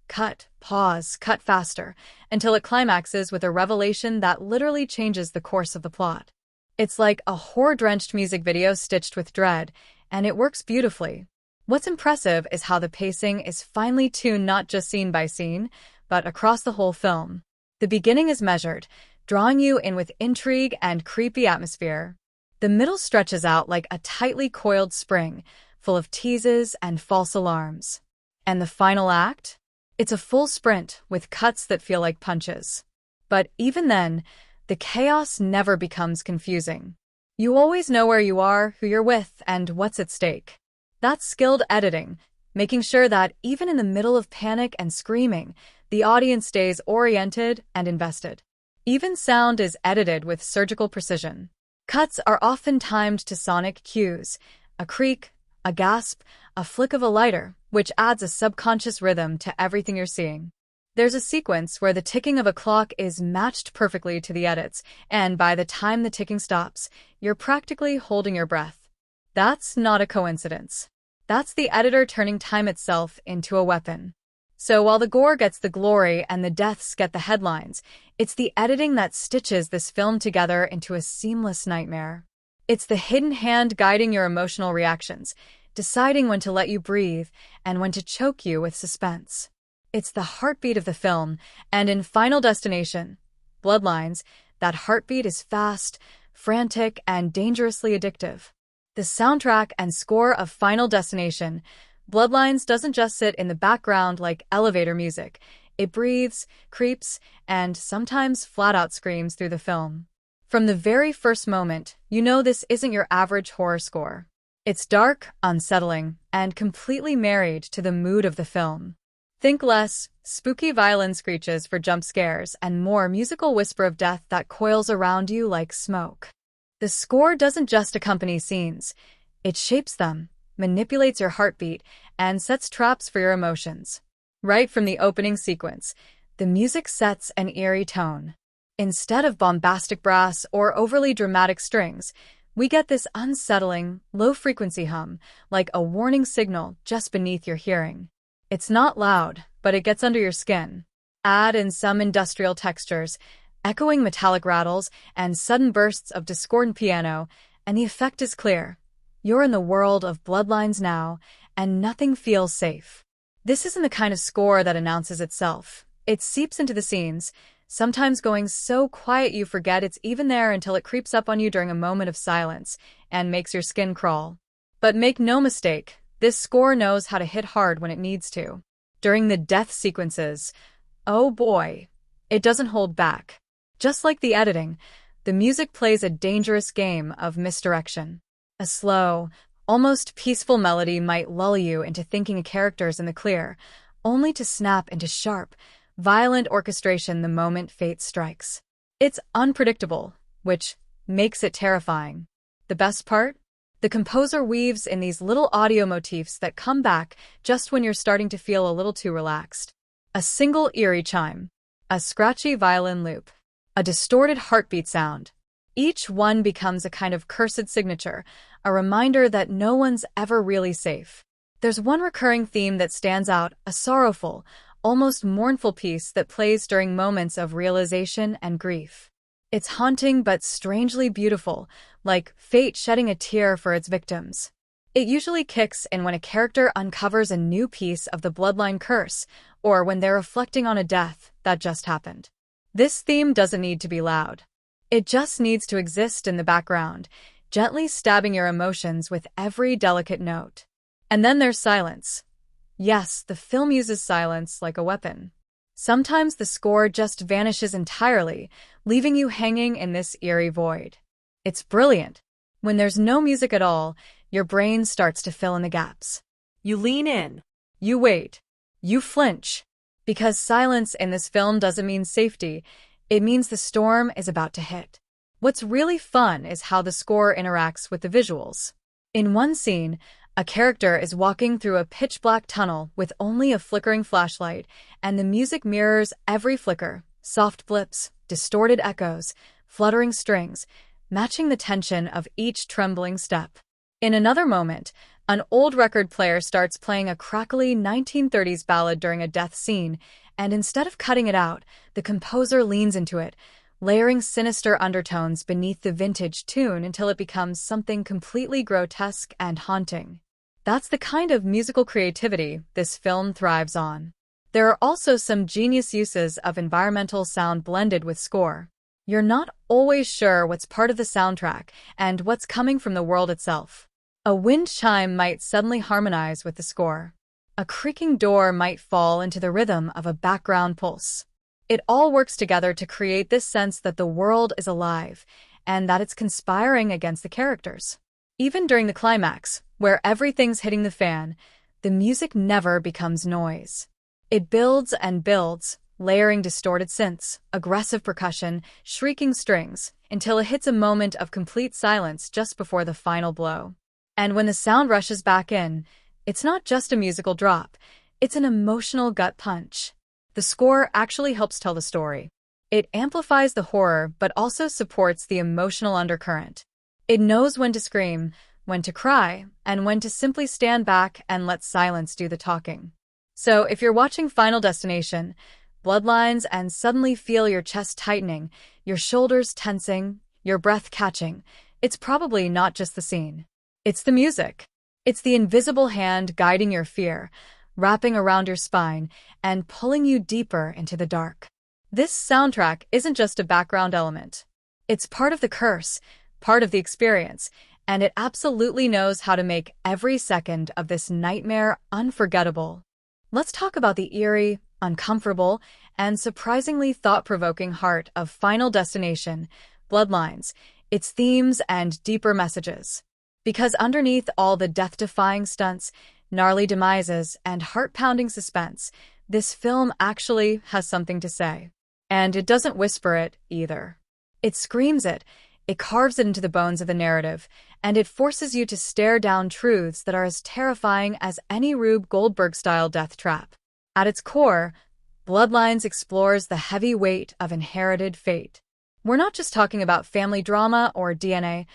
pause, cut faster, until it climaxes with a revelation that literally changes the course of the plot. It's like a horror-drenched music video stitched with dread, and it works beautifully. What's impressive is how the pacing is finely tuned, not just scene by scene, but across the whole film. The beginning is measured, drawing you in with intrigue and creepy atmosphere. The middle stretches out like a tightly coiled spring, full of teases and false alarms. And the final act? It's a full sprint with cuts that feel like punches. But even then, the chaos never becomes confusing. You always know where you are, who you're with, and what's at stake. That's skilled editing, making sure that even in the middle of panic and screaming, the audience stays oriented and invested. Even sound is edited with surgical precision. Cuts are often timed to sonic cues, a creak, a gasp, a flick of a lighter, which adds a subconscious rhythm to everything you're seeing. There's a sequence where the ticking of a clock is matched perfectly to the edits, and by the time the ticking stops, you're practically holding your breath. That's not a coincidence. That's the editor turning time itself into a weapon. So while the gore gets the glory and the deaths get the headlines, it's the editing that stitches this film together into a seamless nightmare. It's the hidden hand guiding your emotional reactions, deciding when to let you breathe and when to choke you with suspense. It's the heartbeat of the film, and in Final Destination, Bloodlines, that heartbeat is fast, frantic, and dangerously addictive. The soundtrack and score of Final Destination, Bloodlines, doesn't just sit in the background like elevator music. It breathes, creeps, and sometimes flat-out screams through the film. From the very first moment, you know this isn't your average horror score. It's dark, unsettling, and completely married to the mood of the film. Think less spooky violin screeches for jump scares and more musical whisper of death that coils around you like smoke. The score doesn't just accompany scenes. It shapes them, manipulates your heartbeat, and sets traps for your emotions. Right from the opening sequence, the music sets an eerie tone. Instead of bombastic brass or overly dramatic strings, we get this unsettling, low-frequency hum, like a warning signal just beneath your hearing. It's not loud, but it gets under your skin. Add in some industrial textures, echoing metallic rattles, and sudden bursts of discordant piano, and the effect is clear. You're in the world of Bloodlines now, and nothing feels safe. This isn't the kind of score that announces itself. It seeps into the scenes, sometimes going so quiet you forget it's even there until it creeps up on you during a moment of silence and makes your skin crawl. But make no mistake, this score knows how to hit hard when it needs to. During the death sequences, oh boy, it doesn't hold back. Just like the editing, the music plays a dangerous game of misdirection. A slow, almost peaceful melody might lull you into thinking a character's in the clear, only to snap into sharp, violent orchestration the moment fate strikes. It's unpredictable, which makes it terrifying. The best part? The composer weaves in these little audio motifs that come back just when you're starting to feel a little too relaxed. A single eerie chime, a scratchy violin loop, a distorted heartbeat sound. Each one becomes a kind of cursed signature, a reminder that no one's ever really safe. There's one recurring theme that stands out, a sorrowful, almost mournful piece that plays during moments of realization and grief. It's haunting but strangely beautiful, like fate shedding a tear for its victims. It usually kicks in when a character uncovers a new piece of the bloodline curse, or when they're reflecting on a death that just happened. This theme doesn't need to be loud. It just needs to exist in the background, gently stabbing your emotions with every delicate note. And then there's silence. Yes, the film uses silence like a weapon. Sometimes the score just vanishes entirely, leaving you hanging in this eerie void. It's brilliant. When there's no music at all, your brain starts to fill in the gaps. You lean in. You wait. You flinch. Because silence in this film doesn't mean safety, it means the storm is about to hit. What's really fun is how the score interacts with the visuals. In one scene, a character is walking through a pitch-black tunnel with only a flickering flashlight, and the music mirrors every flicker, soft blips, distorted echoes, fluttering strings, matching the tension of each trembling step. In another moment, an old record player starts playing a crackly 1930s ballad during a death scene, and instead of cutting it out, the composer leans into it, layering sinister undertones beneath the vintage tune until it becomes something completely grotesque and haunting. That's the kind of musical creativity this film thrives on. There are also some genius uses of environmental sound blended with score. You're not always sure what's part of the soundtrack and what's coming from the world itself. A wind chime might suddenly harmonize with the score. A creaking door might fall into the rhythm of a background pulse. It all works together to create this sense that the world is alive and that it's conspiring against the characters. Even during the climax, where everything's hitting the fan, the music never becomes noise. It builds and builds, layering distorted synths, aggressive percussion, shrieking strings, until it hits a moment of complete silence just before the final blow. And when the sound rushes back in, it's not just a musical drop, it's an emotional gut punch. The score actually helps tell the story. It amplifies the horror but also supports the emotional undercurrent. It knows when to scream, when to cry, and when to simply stand back and let silence do the talking. So if you're watching Final Destination, Bloodlines, and suddenly feel your chest tightening, your shoulders tensing, your breath catching, it's probably not just the scene. It's the music. It's the invisible hand guiding your fear, wrapping around your spine, and pulling you deeper into the dark. This soundtrack isn't just a background element. It's part of the curse, part of the experience, and it absolutely knows how to make every second of this nightmare unforgettable. Let's talk about the eerie, uncomfortable, and surprisingly thought-provoking heart of Final Destination, Bloodlines, its themes and deeper messages. Because underneath all the death-defying stunts, gnarly demises, and heart-pounding suspense, this film actually has something to say. And it doesn't whisper it, either. It screams it, it carves it into the bones of the narrative, and it forces you to stare down truths that are as terrifying as any Rube Goldberg-style death trap. At its core, Bloodlines explores the heavy weight of inherited fate. We're not just talking about family drama or DNA,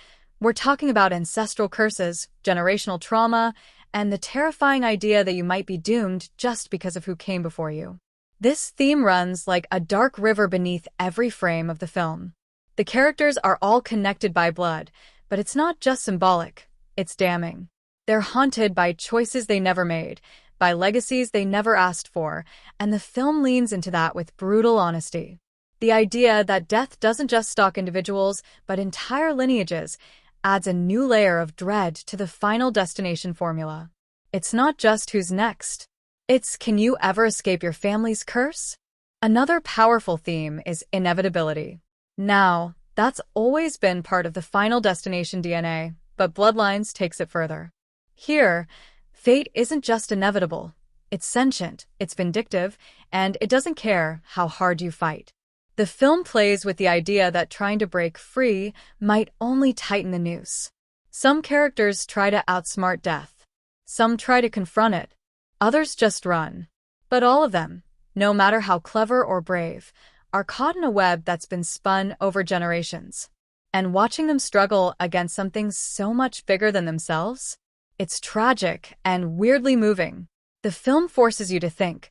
we're talking about ancestral curses, generational trauma, and the terrifying idea that you might be doomed just because of who came before you. This theme runs like a dark river beneath every frame of the film. The characters are all connected by blood, but it's not just symbolic, it's damning. They're haunted by choices they never made, by legacies they never asked for, and the film leans into that with brutal honesty. The idea that death doesn't just stalk individuals, but entire lineages, adds a new layer of dread to the Final Destination formula. It's not just who's next. It's, can you ever escape your family's curse? Another powerful theme is inevitability. Now, that's always been part of the Final Destination DNA, but Bloodlines takes it further. Here, fate isn't just inevitable. It's sentient, it's vindictive, and it doesn't care how hard you fight. The film plays with the idea that trying to break free might only tighten the noose. Some characters try to outsmart death. Some try to confront it. Others just run. But all of them, no matter how clever or brave, are caught in a web that's been spun over generations. And watching them struggle against something so much bigger than themselves, it's tragic and weirdly moving. The film forces you to think,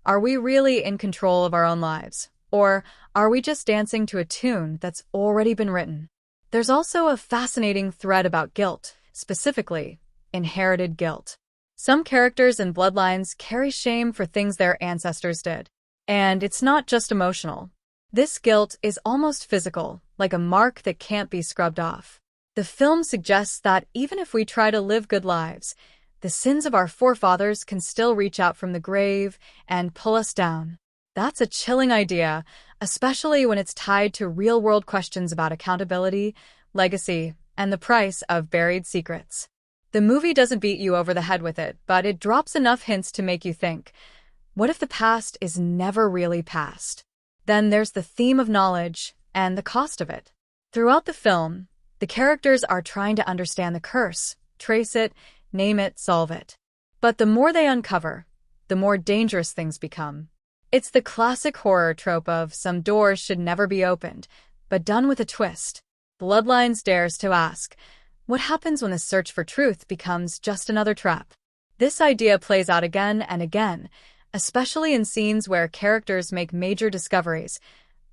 are we really in control of our own lives? Or are we just dancing to a tune that's already been written? There's also a fascinating thread about guilt, specifically, inherited guilt. Some characters in Bloodlines carry shame for things their ancestors did. And it's not just emotional. This guilt is almost physical, like a mark that can't be scrubbed off. The film suggests that even if we try to live good lives, the sins of our forefathers can still reach out from the grave and pull us down. That's a chilling idea, especially when it's tied to real-world questions about accountability, legacy, and the price of buried secrets. The movie doesn't beat you over the head with it, but it drops enough hints to make you think, what if the past is never really past? Then there's the theme of knowledge and the cost of it. Throughout the film, the characters are trying to understand the curse, trace it, name it, solve it. But the more they uncover, the more dangerous things become. It's the classic horror trope of some doors should never be opened, but done with a twist. Bloodlines dares to ask, what happens when the search for truth becomes just another trap? This idea plays out again and again, especially in scenes where characters make major discoveries,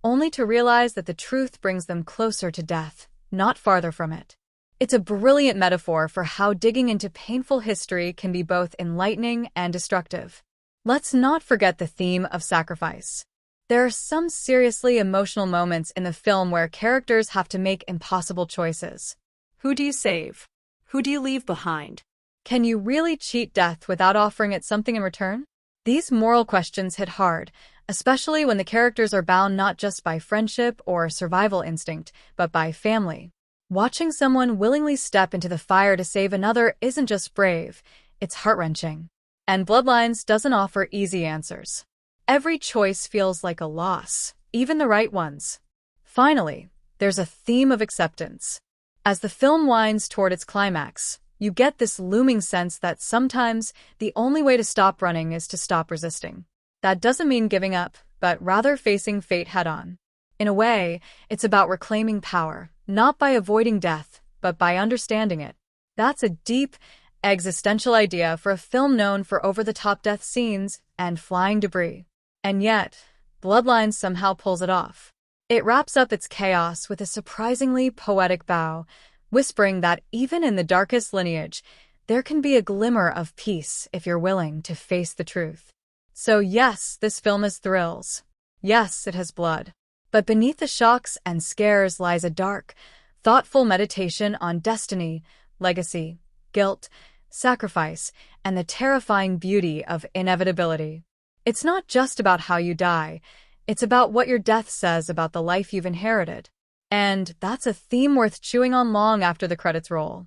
only to realize that the truth brings them closer to death, not farther from it. It's a brilliant metaphor for how digging into painful history can be both enlightening and destructive. Let's not forget the theme of sacrifice. There are some seriously emotional moments in the film where characters have to make impossible choices. Who do you save? Who do you leave behind? Can you really cheat death without offering it something in return? These moral questions hit hard, especially when the characters are bound not just by friendship or survival instinct, but by family. Watching someone willingly step into the fire to save another isn't just brave, it's heart-wrenching. And Bloodlines doesn't offer easy answers. Every choice feels like a loss, even the right ones. Finally, there's a theme of acceptance. As the film winds toward its climax, you get this looming sense that sometimes the only way to stop running is to stop resisting. That doesn't mean giving up, but rather facing fate head-on. In a way, it's about reclaiming power, not by avoiding death, but by understanding it. That's a deep, existential idea for a film known for over-the-top death scenes and flying debris. And yet, Bloodlines somehow pulls it off. It wraps up its chaos with a surprisingly poetic bow, whispering that even in the darkest lineage, there can be a glimmer of peace if you're willing to face the truth. So yes, this film has thrills. Yes, it has blood. But beneath the shocks and scares lies a dark, thoughtful meditation on destiny, legacy, guilt, sacrifice, and the terrifying beauty of inevitability. It's not just about how you die, it's about what your death says about the life you've inherited. And that's a theme worth chewing on long after the credits roll.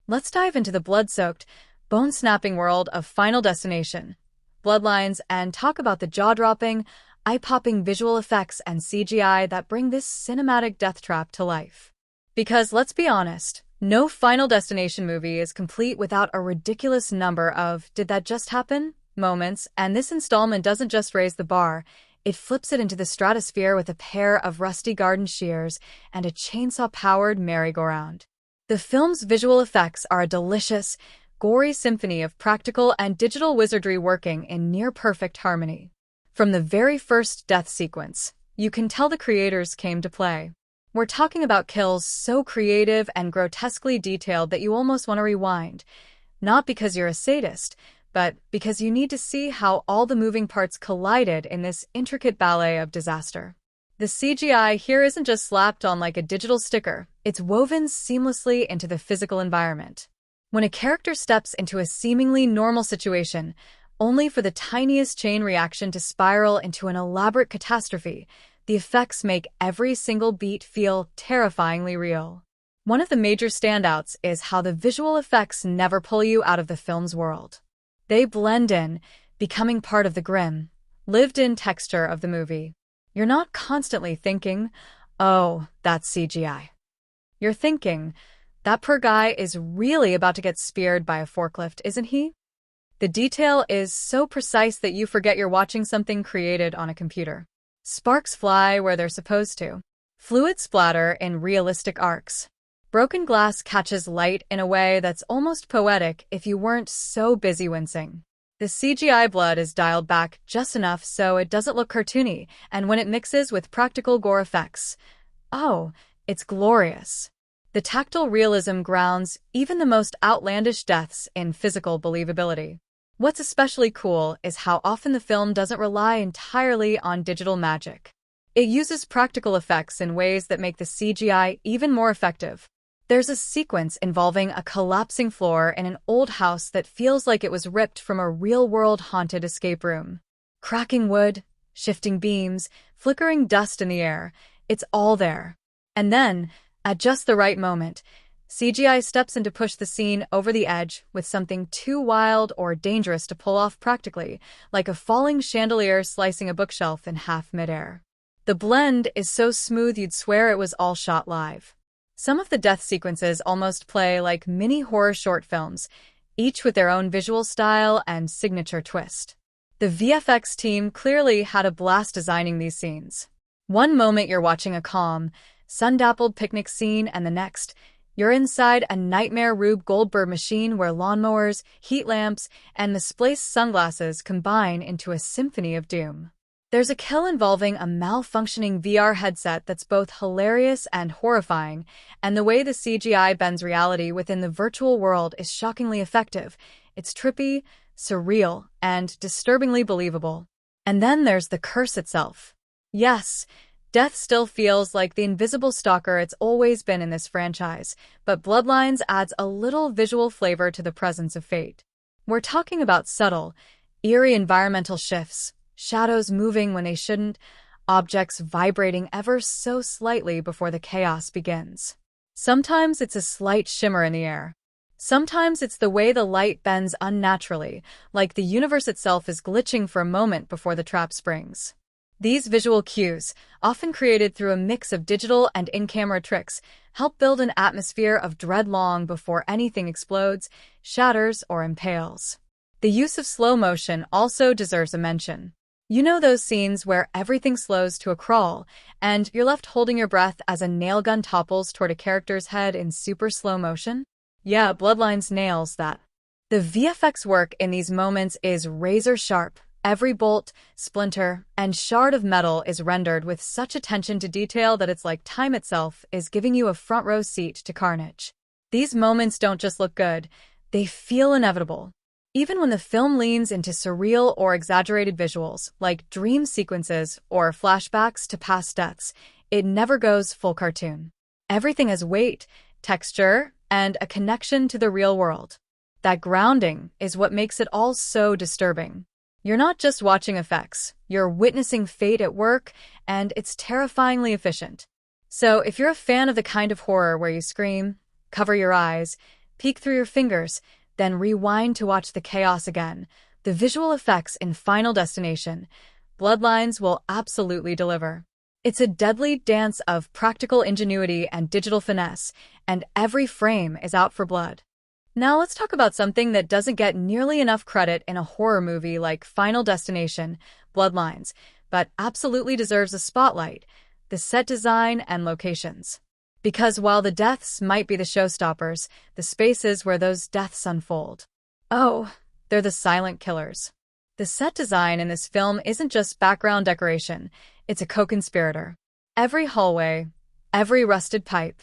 Let's dive into the blood-soaked, bone-snapping world of Final Destination, Bloodlines, and talk about the jaw-dropping, eye-popping visual effects and CGI that bring this cinematic death trap to life. Because let's be honest, no Final Destination movie is complete without a ridiculous number of "did that just happen?" moments, and this installment doesn't just raise the bar, it flips it into the stratosphere with a pair of rusty garden shears and a chainsaw-powered merry-go-round. The film's visual effects are a delicious, gory symphony of practical and digital wizardry working in near-perfect harmony. From the very first death sequence, you can tell the creators came to play. We're talking about kills so creative and grotesquely detailed that you almost want to rewind, not because you're a sadist, but because you need to see how all the moving parts collided in this intricate ballet of disaster. The CGI here isn't just slapped on like a digital sticker, it's woven seamlessly into the physical environment. When a character steps into a seemingly normal situation, only for the tiniest chain reaction to spiral into an elaborate catastrophe, the effects make every single beat feel terrifyingly real. One of the major standouts is how the visual effects never pull you out of the film's world. They blend in, becoming part of the grim, lived-in texture of the movie. You're not constantly thinking, oh, that's CGI. You're thinking, That poor guy is really about to get speared by a forklift, isn't he? The detail is so precise that you forget you're watching something created on a computer. Sparks fly where they're supposed to. Fluid splatter in realistic arcs. Broken glass catches light in a way that's almost poetic if you weren't so busy wincing. The CGI blood is dialed back just enough so it doesn't look cartoony, and when it mixes with practical gore effects, oh, it's glorious. The tactile realism grounds even the most outlandish deaths in physical believability. What's especially cool is how often the film doesn't rely entirely on digital magic. It uses practical effects in ways that make the CGI even more effective. There's a sequence involving a collapsing floor in an old house that feels like it was ripped from a real-world haunted escape room. Cracking wood, shifting beams, flickering dust in the air, it's all there. And then, at just the right moment, CGI steps in to push the scene over the edge with something too wild or dangerous to pull off practically, like a falling chandelier slicing a bookshelf in half midair. The blend is so smooth you'd swear it was all shot live. Some of the death sequences almost play like mini horror short films, each with their own visual style and signature twist. The VFX team clearly had a blast designing these scenes. One moment you're watching a calm, sun-dappled picnic scene, and the next, you're inside a nightmare Rube Goldberg machine where lawnmowers, heat lamps, and misplaced sunglasses combine into a symphony of doom. There's a kill involving a malfunctioning VR headset that's both hilarious and horrifying, and the way the CGI bends reality within the virtual world is shockingly effective. It's trippy, surreal, and disturbingly believable. And then there's the curse itself. Yes, death still feels like the invisible stalker it's always been in this franchise, but Bloodlines adds a little visual flavor to the presence of fate. We're talking about subtle, eerie environmental shifts, shadows moving when they shouldn't, objects vibrating ever so slightly before the chaos begins. Sometimes it's a slight shimmer in the air. Sometimes it's the way the light bends unnaturally, like the universe itself is glitching for a moment before the trap springs. These visual cues, often created through a mix of digital and in-camera tricks, help build an atmosphere of dread long before anything explodes, shatters, or impales. The use of slow motion also deserves a mention. You know those scenes where everything slows to a crawl, and you're left holding your breath as a nail gun topples toward a character's head in super slow motion? Yeah, Bloodlines nails that. The VFX work in these moments is razor sharp. Every bolt, splinter, and shard of metal is rendered with such attention to detail that it's like time itself is giving you a front row seat to carnage. These moments don't just look good, they feel inevitable. Even when the film leans into surreal or exaggerated visuals, like dream sequences or flashbacks to past deaths, it never goes full cartoon. Everything has weight, texture, and a connection to the real world. That grounding is what makes it all so disturbing. You're not just watching effects, you're witnessing fate at work, and it's terrifyingly efficient. So if you're a fan of the kind of horror where you scream, cover your eyes, peek through your fingers, then rewind to watch the chaos again, the visual effects in Final Destination, Bloodlines will absolutely deliver. It's a deadly dance of practical ingenuity and digital finesse, and every frame is out for blood. Now let's talk about something that doesn't get nearly enough credit in a horror movie like Final Destination, Bloodlines, but absolutely deserves a spotlight: the set design and locations. Because while the deaths might be the showstoppers, the spaces where those deaths unfold, oh, they're the silent killers. The set design in this film isn't just background decoration, it's a co-conspirator. Every hallway, every rusted pipe,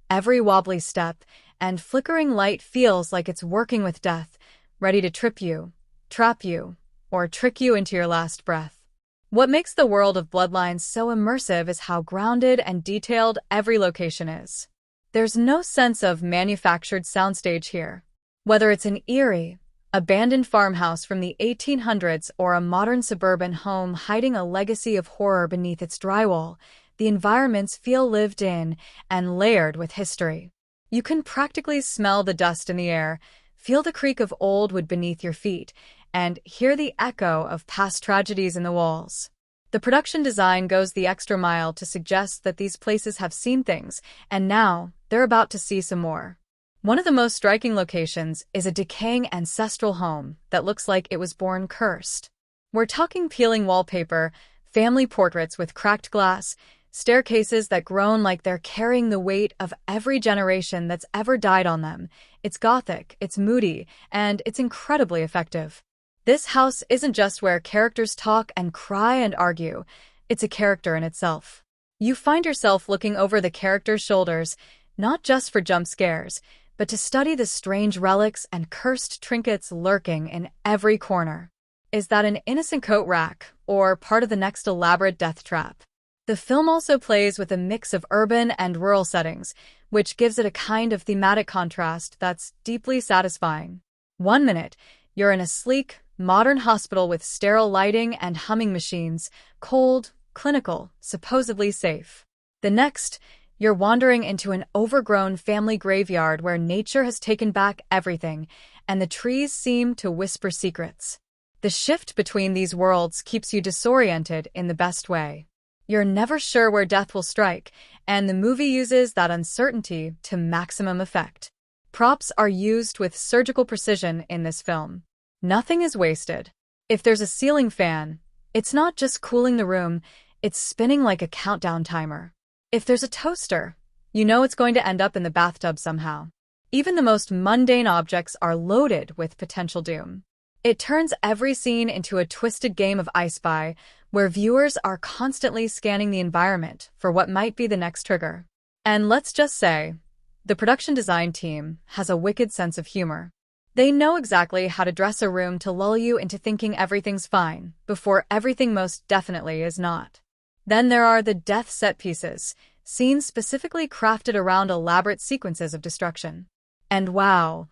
every wobbly step, and flickering light feels like it's working with death, ready to trip you, trap you, or trick you into your last breath. What makes the world of Bloodlines so immersive is how grounded and detailed every location is. There's no sense of manufactured soundstage here. Whether it's an eerie, abandoned farmhouse from the 1800s or a modern suburban home hiding a legacy of horror beneath its drywall, the environments feel lived in and layered with history. You can practically smell the dust in the air, feel the creak of old wood beneath your feet, and hear the echo of past tragedies in the walls. The production design goes the extra mile to suggest that these places have seen things, and now they're about to see some more. One of the most striking locations is a decaying ancestral home that looks like it was born cursed. We're talking peeling wallpaper, family portraits with cracked glass, staircases that groan like they're carrying the weight of every generation that's ever died on them. It's gothic, it's moody, and it's incredibly effective. This house isn't just where characters talk and cry and argue, it's a character in itself. You find yourself looking over the characters' shoulders, not just for jump scares, but to study the strange relics and cursed trinkets lurking in every corner. Is that an innocent coat rack, or part of the next elaborate death trap? The film also plays with a mix of urban and rural settings, which gives it a kind of thematic contrast that's deeply satisfying. One minute, you're in a sleek, modern hospital with sterile lighting and humming machines, cold, clinical, supposedly safe. The next, you're wandering into an overgrown family graveyard where nature has taken back everything, and the trees seem to whisper secrets. The shift between these worlds keeps you disoriented in the best way. You're never sure where death will strike, and the movie uses that uncertainty to maximum effect. Props are used with surgical precision in this film. Nothing is wasted. If there's a ceiling fan, it's not just cooling the room, it's spinning like a countdown timer. If there's a toaster, you know it's going to end up in the bathtub somehow. Even the most mundane objects are loaded with potential doom. It turns every scene into a twisted game of I Spy, where viewers are constantly scanning the environment for what might be the next trigger. And let's just say, the production design team has a wicked sense of humor. They know exactly how to dress a room to lull you into thinking everything's fine, before everything most definitely is not. Then there are the death set pieces, scenes specifically crafted around elaborate sequences of destruction. And wow,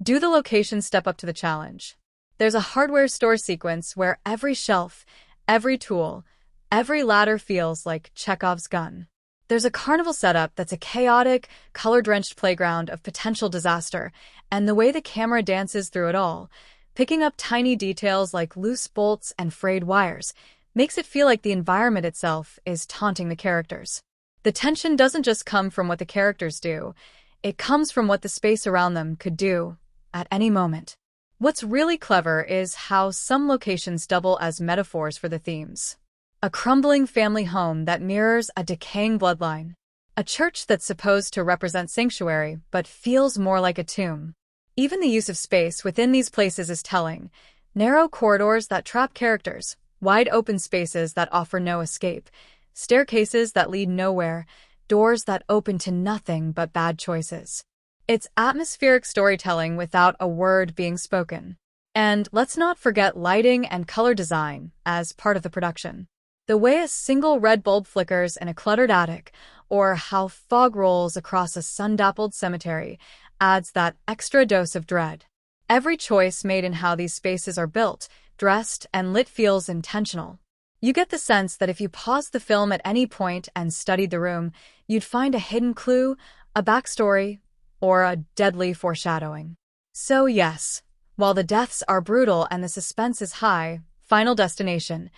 do the locations step up to the challenge? There's a hardware store sequence where every shelf, every tool, every ladder feels like Chekhov's gun. There's a carnival setup that's a chaotic, color-drenched playground of potential disaster, and the way the camera dances through it all, picking up tiny details like loose bolts and frayed wires, makes it feel like the environment itself is taunting the characters. The tension doesn't just come from what the characters do, it comes from what the space around them could do at any moment. What's really clever is how some locations double as metaphors for the themes. A crumbling family home that mirrors a decaying bloodline. A church that's supposed to represent sanctuary but feels more like a tomb. Even the use of space within these places is telling. Narrow corridors that trap characters, wide open spaces that offer no escape, staircases that lead nowhere, doors that open to nothing but bad choices. It's atmospheric storytelling without a word being spoken. And let's not forget lighting and color design as part of the production. The way a single red bulb flickers in a cluttered attic, or how fog rolls across a sun-dappled cemetery, adds that extra dose of dread. Every choice made in how these spaces are built, dressed, and lit feels intentional. You get the sense that if you paused the film at any point and studied the room, you'd find a hidden clue, a backstory, or a deadly foreshadowing. So yes, while the deaths are brutal and the suspense is high, Final Destination,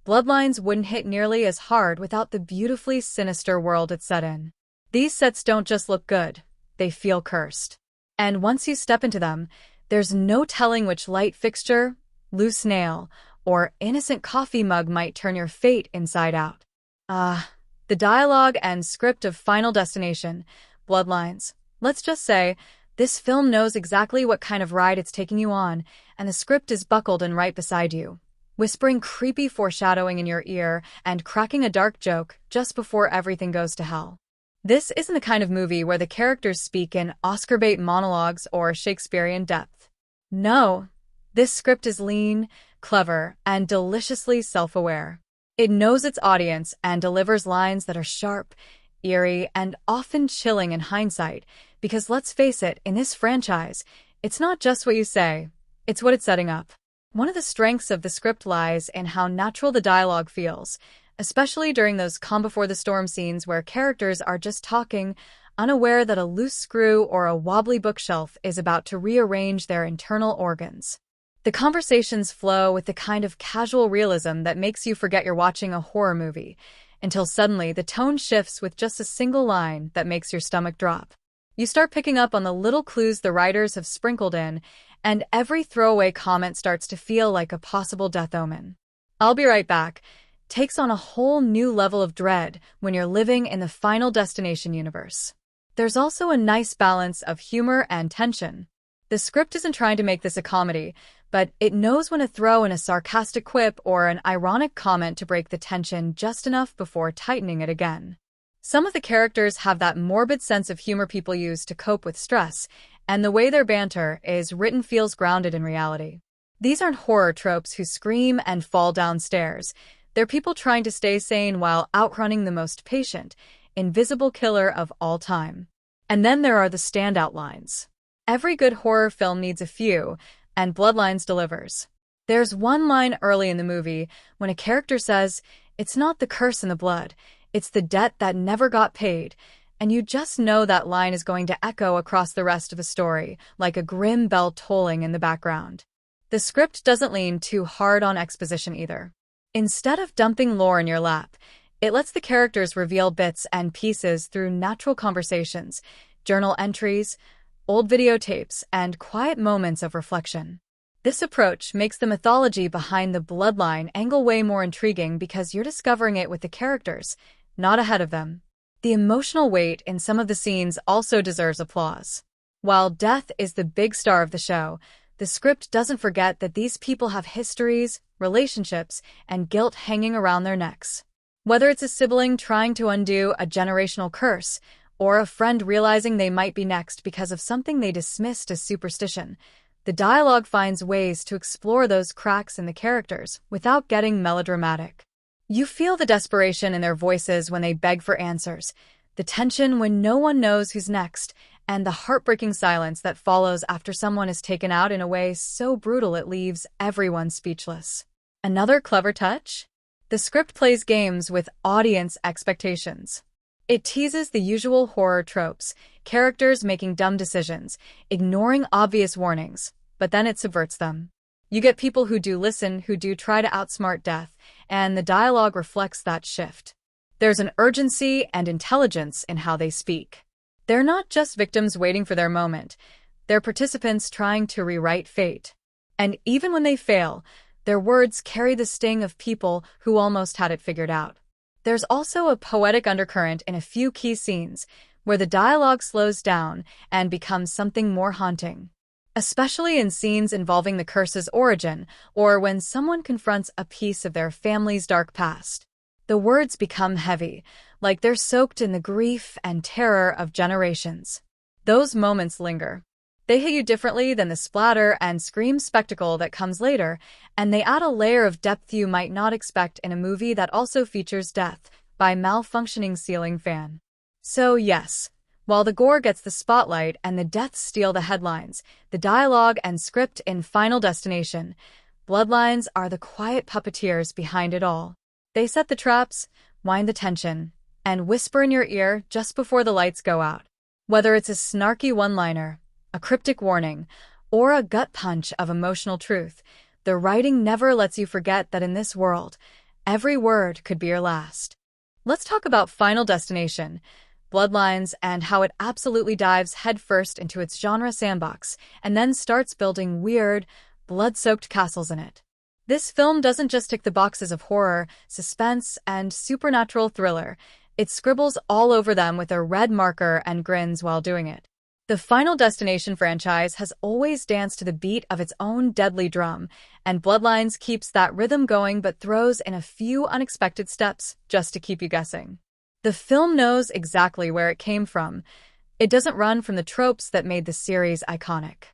Bloodlines wouldn't hit nearly as hard without the beautifully sinister world it's set in. These sets don't just look good, they feel cursed. And once you step into them, there's no telling which light fixture, loose nail, or innocent coffee mug might turn your fate inside out. The dialogue and script of Final Destination, Bloodlines. Let's just say, this film knows exactly what kind of ride it's taking you on, and the script is buckled and right beside you, whispering creepy foreshadowing in your ear and cracking a dark joke just before everything goes to hell. This isn't the kind of movie where the characters speak in Oscar-bait monologues or Shakespearean depth. No, this script is lean, clever, and deliciously self-aware. It knows its audience and delivers lines that are sharp, eerie, and often chilling in hindsight, because let's face it, in this franchise, it's not just what you say, it's what it's setting up. One of the strengths of the script lies in how natural the dialogue feels, especially during those calm before the storm scenes where characters are just talking, unaware that a loose screw or a wobbly bookshelf is about to rearrange their internal organs. The conversations flow with the kind of casual realism that makes you forget you're watching a horror movie, until suddenly the tone shifts with just a single line that makes your stomach drop. You start picking up on the little clues the writers have sprinkled in, and every throwaway comment starts to feel like a possible death omen. I'll be right back takes on a whole new level of dread when you're living in the Final Destination universe. There's also a nice balance of humor and tension. The script isn't trying to make this a comedy, but it knows when to throw in a sarcastic quip or an ironic comment to break the tension just enough before tightening it again. Some of the characters have that morbid sense of humor people use to cope with stress, and the way their banter is written feels grounded in reality. These aren't horror tropes who scream and fall down stairs. They're people trying to stay sane while outrunning the most patient, invisible killer of all time. And then there are the standout lines. Every good horror film needs a few, and Bloodlines delivers. There's one line early in the movie when a character says, "It's not the curse in the blood, it's the debt that never got paid," and you just know that line is going to echo across the rest of the story, like a grim bell tolling in the background. The script doesn't lean too hard on exposition either. Instead of dumping lore in your lap, it lets the characters reveal bits and pieces through natural conversations, journal entries, old videotapes, and quiet moments of reflection. This approach makes the mythology behind the bloodline angle way more intriguing because you're discovering it with the characters, not ahead of them. The emotional weight in some of the scenes also deserves applause. While death is the big star of the show, the script doesn't forget that these people have histories, relationships, and guilt hanging around their necks. Whether it's a sibling trying to undo a generational curse, or a friend realizing they might be next because of something they dismissed as superstition, the dialogue finds ways to explore those cracks in the characters without getting melodramatic. You feel the desperation in their voices when they beg for answers, the tension when no one knows who's next, and the heartbreaking silence that follows after someone is taken out in a way so brutal it leaves everyone speechless. Another clever touch? The script plays games with audience expectations. It teases the usual horror tropes, characters making dumb decisions, ignoring obvious warnings, but then it subverts them. You get people who do listen, who do try to outsmart death, and the dialogue reflects that shift. There's an urgency and intelligence in how they speak. They're not just victims waiting for their moment. They're participants trying to rewrite fate. And even when they fail, their words carry the sting of people who almost had it figured out. There's also a poetic undercurrent in a few key scenes where the dialogue slows down and becomes something more haunting. Especially in scenes involving the curse's origin or when someone confronts a piece of their family's dark past. The words become heavy, like they're soaked in the grief and terror of generations. Those moments linger. They hit you differently than the splatter and scream spectacle that comes later, and they add a layer of depth you might not expect in a movie that also features death by malfunctioning ceiling fan. So yes, while the gore gets the spotlight and the deaths steal the headlines, the dialogue and script in Final Destination, Bloodlines are the quiet puppeteers behind it all. They set the traps, wind the tension, and whisper in your ear just before the lights go out. Whether it's a snarky one-liner, a cryptic warning, or a gut punch of emotional truth, the writing never lets you forget that in this world, every word could be your last. Let's talk about Final Destination, Bloodlines, and how it absolutely dives headfirst into its genre sandbox and then starts building weird, blood-soaked castles in it. This film doesn't just tick the boxes of horror, suspense, and supernatural thriller. It scribbles all over them with a red marker and grins while doing it. The Final Destination franchise has always danced to the beat of its own deadly drum, and Bloodlines keeps that rhythm going but throws in a few unexpected steps just to keep you guessing. The film knows exactly where it came from. It doesn't run from the tropes that made the series iconic.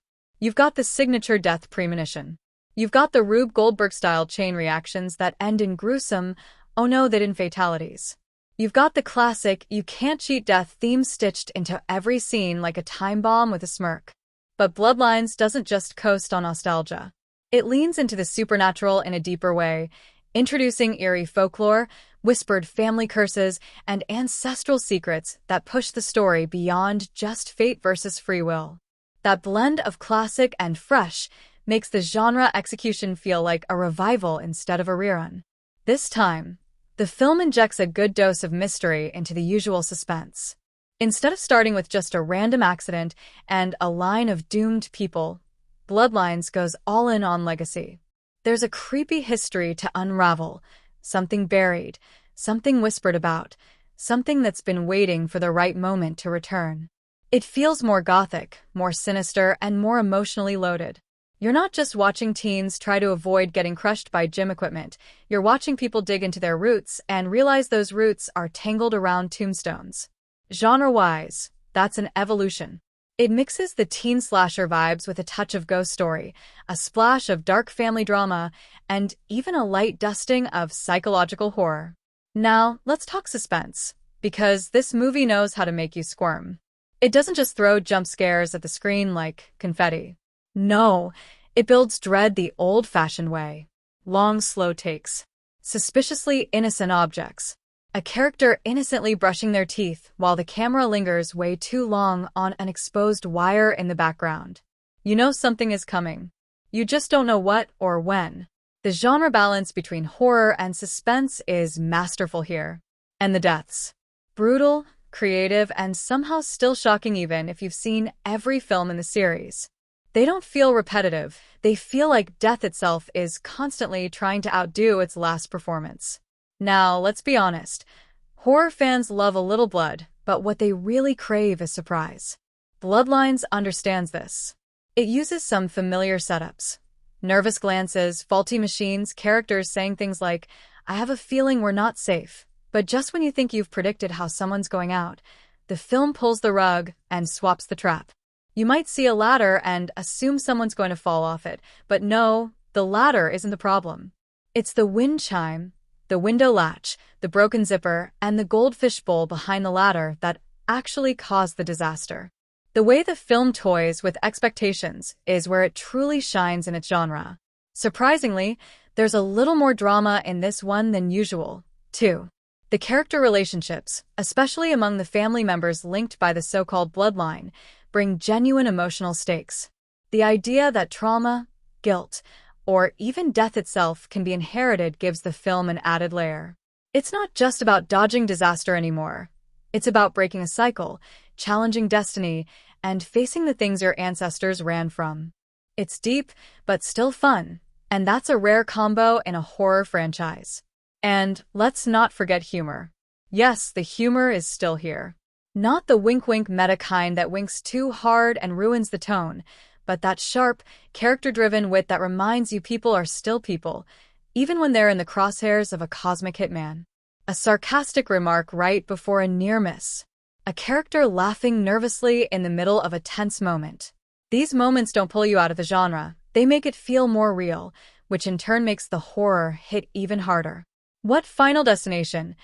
You've got the signature death premonition. You've got the Rube Goldberg-style chain reactions that end in gruesome, oh no, they didn't fatalities. You've got the classic, you can't cheat death theme stitched into every scene like a time bomb with a smirk. But Bloodlines doesn't just coast on nostalgia. It leans into the supernatural in a deeper way, introducing eerie folklore, whispered family curses, and ancestral secrets that push the story beyond just fate versus free will. That blend of classic and fresh makes the genre execution feel like a revival instead of a rerun. This time, the film injects a good dose of mystery into the usual suspense. Instead of starting with just a random accident and a line of doomed people, Bloodlines goes all in on legacy. There's a creepy history to unravel, something buried, something whispered about, something that's been waiting for the right moment to return. It feels more gothic, more sinister, and more emotionally loaded. You're not just watching teens try to avoid getting crushed by gym equipment. You're watching people dig into their roots and realize those roots are tangled around tombstones. Genre-wise, that's an evolution. It mixes the teen slasher vibes with a touch of ghost story, a splash of dark family drama, and even a light dusting of psychological horror. Now, let's talk suspense, because this movie knows how to make you squirm. It doesn't just throw jump scares at the screen like confetti. No, it builds dread the old-fashioned way. Long, slow takes. Suspiciously innocent objects. A character innocently brushing their teeth while the camera lingers way too long on an exposed wire in the background. You know something is coming. You just don't know what or when. The genre balance between horror and suspense is masterful here. And the deaths. Brutal, creative, and somehow still shocking even if you've seen every film in the series. They don't feel repetitive. They feel like death itself is constantly trying to outdo its last performance. Now, let's be honest. Horror fans love a little blood, but what they really crave is surprise. Bloodlines understands this. It uses some familiar setups. Nervous glances, faulty machines, characters saying things like, "I have a feeling we're not safe." But just when you think you've predicted how someone's going out, the film pulls the rug and swaps the trap. You might see a ladder and assume someone's going to fall off it, but no, the ladder isn't the problem. It's the wind chime, the window latch, the broken zipper, and the goldfish bowl behind the ladder that actually caused the disaster. The way the film toys with expectations is where it truly shines in its genre. Surprisingly, there's a little more drama in this one than usual, too. The character relationships, especially among the family members linked by the so-called bloodline, bring genuine emotional stakes. The idea that trauma, guilt, or even death itself can be inherited gives the film an added layer. It's not just about dodging disaster anymore. It's about breaking a cycle, challenging destiny, and facing the things your ancestors ran from. It's deep, but still fun, and that's a rare combo in a horror franchise. And let's not forget humor. Yes, the humor is still here. Not the wink-wink meta kind that winks too hard and ruins the tone, but that sharp, character-driven wit that reminds you people are still people, even when they're in the crosshairs of a cosmic hitman. A sarcastic remark right before a near miss. A character laughing nervously in the middle of a tense moment. These moments don't pull you out of the genre, they make it feel more real, which in turn makes the horror hit even harder. What Final Destination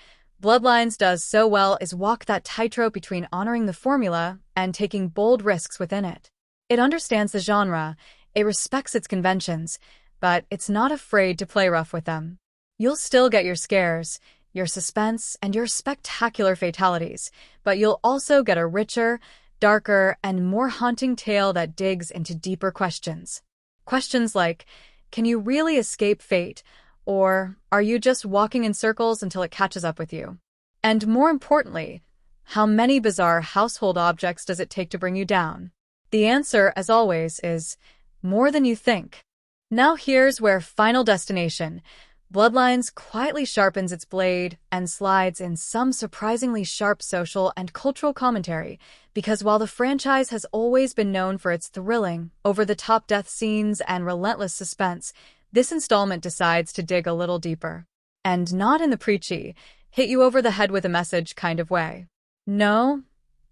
Bloodlines does so well is walk that tightrope between honoring the formula and taking bold risks within it. It understands the genre, it respects its conventions, but it's not afraid to play rough with them. You'll still get your scares, your suspense, and your spectacular fatalities, but you'll also get a richer, darker, and more haunting tale that digs into deeper questions. Questions like, can you really escape fate? Or are you just walking in circles until it catches up with you? And more importantly, how many bizarre household objects does it take to bring you down? The answer, as always, is more than you think. Now here's where Final Destination Bloodlines quietly sharpens its blade and slides in some surprisingly sharp social and cultural commentary, because while the franchise has always been known for its thrilling, over-the-top death scenes and relentless suspense, this installment decides to dig a little deeper. And not in the preachy, hit you over the head with a message kind of way. No,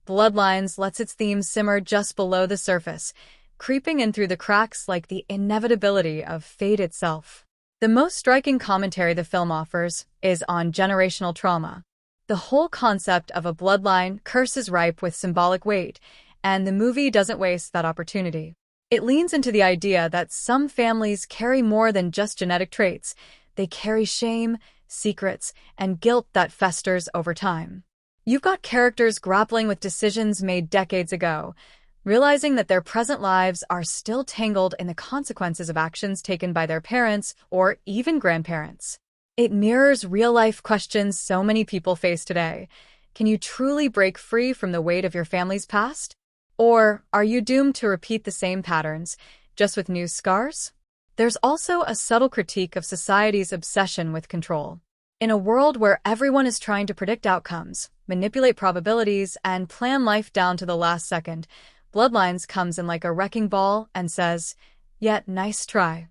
Bloodlines lets its theme simmer just below the surface, creeping in through the cracks like the inevitability of fate itself. The most striking commentary the film offers is on generational trauma. The whole concept of a bloodline curse is ripe with symbolic weight, and the movie doesn't waste that opportunity. It leans into the idea that some families carry more than just genetic traits. They carry shame, secrets, and guilt that festers over time. You've got characters grappling with decisions made decades ago, realizing that their present lives are still tangled in the consequences of actions taken by their parents or even grandparents. It mirrors real-life questions so many people face today. Can you truly break free from the weight of your family's past? Or are you doomed to repeat the same patterns, just with new scars? There's also a subtle critique of society's obsession with control. In a world where everyone is trying to predict outcomes, manipulate probabilities, and plan life down to the last second, Bloodlines comes in like a wrecking ball and says, "Yet nice try."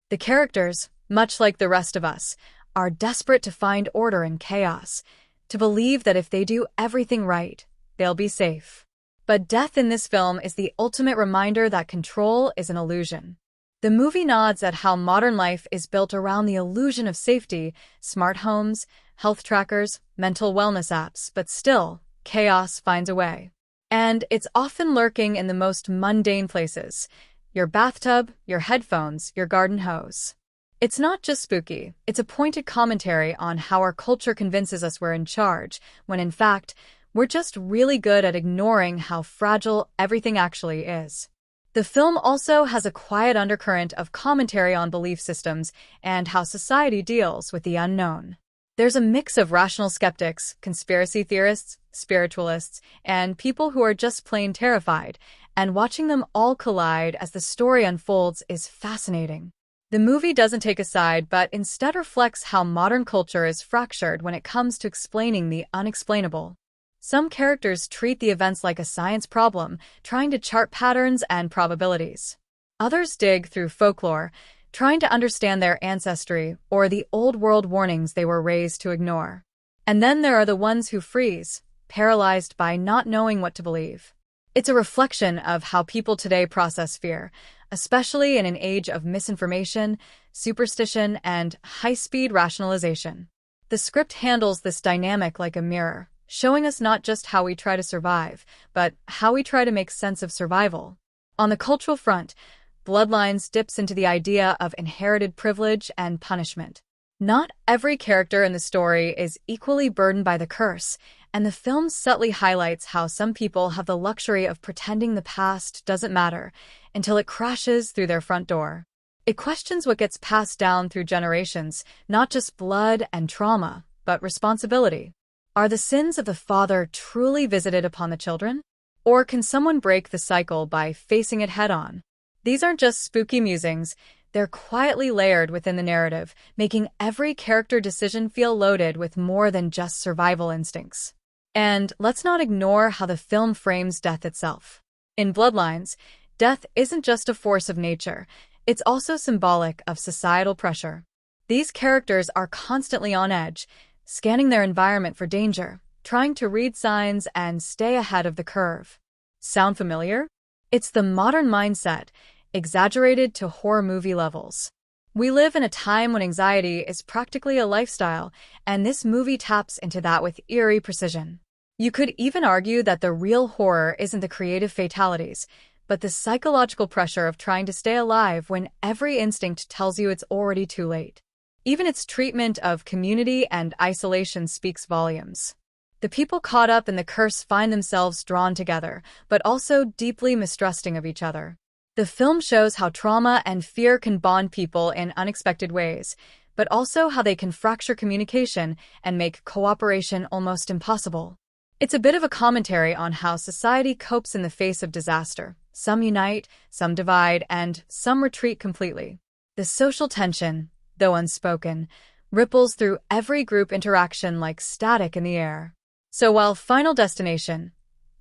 The characters, much like the rest of us, are desperate to find order in chaos, to believe that if they do everything right, they'll be safe. But death in this film is the ultimate reminder that control is an illusion. The movie nods at how modern life is built around the illusion of safety, smart homes, health trackers, mental wellness apps, but still, chaos finds a way. And it's often lurking in the most mundane places: your bathtub, your headphones, your garden hose. It's not just spooky, it's a pointed commentary on how our culture convinces us we're in charge, when in fact, we're just really good at ignoring how fragile everything actually is. The film also has a quiet undercurrent of commentary on belief systems and how society deals with the unknown. There's a mix of rational skeptics, conspiracy theorists, spiritualists, and people who are just plain terrified, and watching them all collide as the story unfolds is fascinating. The movie doesn't take a side, but instead reflects how modern culture is fractured when it comes to explaining the unexplainable. Some characters treat the events like a science problem, trying to chart patterns and probabilities. Others dig through folklore, trying to understand their ancestry or the old-world warnings they were raised to ignore. And then there are the ones who freeze, paralyzed by not knowing what to believe. It's a reflection of how people today process fear, especially in an age of misinformation, superstition, and high-speed rationalization. The script handles this dynamic like a mirror, showing us not just how we try to survive, but how we try to make sense of survival. On the cultural front, Bloodlines dips into the idea of inherited privilege and punishment. Not every character in the story is equally burdened by the curse, and the film subtly highlights how some people have the luxury of pretending the past doesn't matter until it crashes through their front door. It questions what gets passed down through generations, not just blood and trauma, but responsibility. Are the sins of the father truly visited upon the children? Or can someone break the cycle by facing it head-on? These aren't just spooky musings, they're quietly layered within the narrative, making every character decision feel loaded with more than just survival instincts. And let's not ignore how the film frames death itself. In Bloodlines, death isn't just a force of nature, it's also symbolic of societal pressure. These characters are constantly on edge, scanning their environment for danger, trying to read signs and stay ahead of the curve. Sound familiar? It's the modern mindset, exaggerated to horror movie levels. We live in a time when anxiety is practically a lifestyle, and this movie taps into that with eerie precision. You could even argue that the real horror isn't the creative fatalities, but the psychological pressure of trying to stay alive when every instinct tells you it's already too late. Even its treatment of community and isolation speaks volumes. The people caught up in the curse find themselves drawn together, but also deeply mistrusting of each other. The film shows how trauma and fear can bond people in unexpected ways, but also how they can fracture communication and make cooperation almost impossible. It's a bit of a commentary on how society copes in the face of disaster. Some unite, some divide, and some retreat completely. The social tension, though unspoken, ripples through every group interaction like static in the air. So while Final Destination,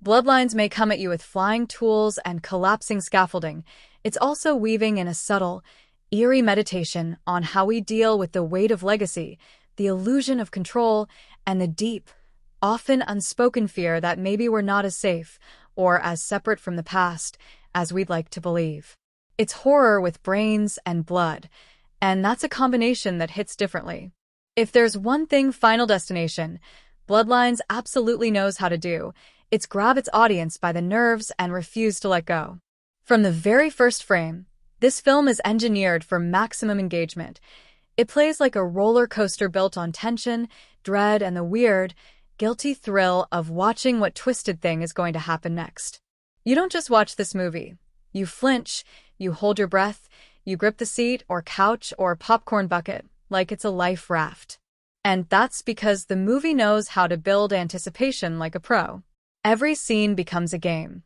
Bloodlines may come at you with flying tools and collapsing scaffolding, it's also weaving in a subtle, eerie meditation on how we deal with the weight of legacy, the illusion of control, and the deep, often unspoken fear that maybe we're not as safe or as separate from the past as we'd like to believe. It's horror with brains and blood, and that's a combination that hits differently. If there's one thing Final Destination, Bloodlines absolutely knows how to do, it's grab its audience by the nerves and refuse to let go. From the very first frame, this film is engineered for maximum engagement. It plays like a roller coaster built on tension, dread, and the weird, guilty thrill of watching what twisted thing is going to happen next. You don't just watch this movie. You flinch, you hold your breath, you grip the seat or couch or popcorn bucket like it's a life raft. And that's because the movie knows how to build anticipation like a pro. Every scene becomes a game.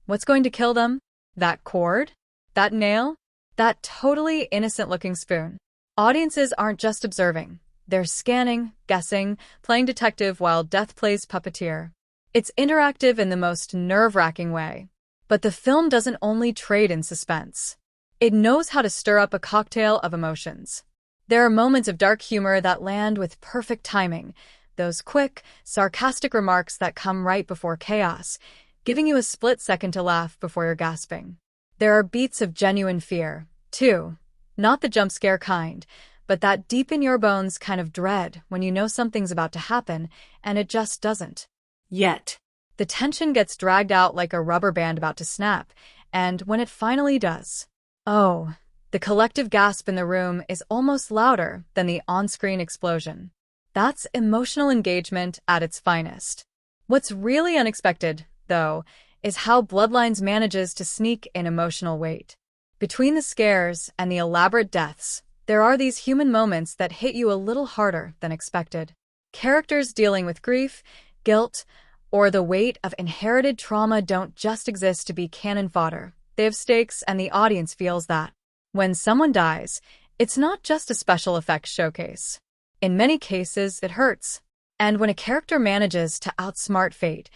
What's going to kill them? That cord? That nail? That totally innocent-looking spoon? Audiences aren't just observing. They're scanning, guessing, playing detective while death plays puppeteer. It's interactive in the most nerve-wracking way. But the film doesn't only trade in suspense. It knows how to stir up a cocktail of emotions. There are moments of dark humor that land with perfect timing, those quick, sarcastic remarks that come right before chaos, giving you a split second to laugh before you're gasping. There are beats of genuine fear, too. Not the jump scare kind, but that deep-in-your-bones kind of dread when you know something's about to happen and it just doesn't. Yet. The tension gets dragged out like a rubber band about to snap, and when it finally does, oh, the collective gasp in the room is almost louder than the on-screen explosion. That's emotional engagement at its finest. What's really unexpected, though, is how Bloodlines manages to sneak in emotional weight. Between the scares and the elaborate deaths, there are these human moments that hit you a little harder than expected. Characters dealing with grief, guilt, or the weight of inherited trauma don't just exist to be cannon fodder. They have stakes, and the audience feels that. When someone dies, it's not just a special effects showcase. In many cases, it hurts. And when a character manages to outsmart fate,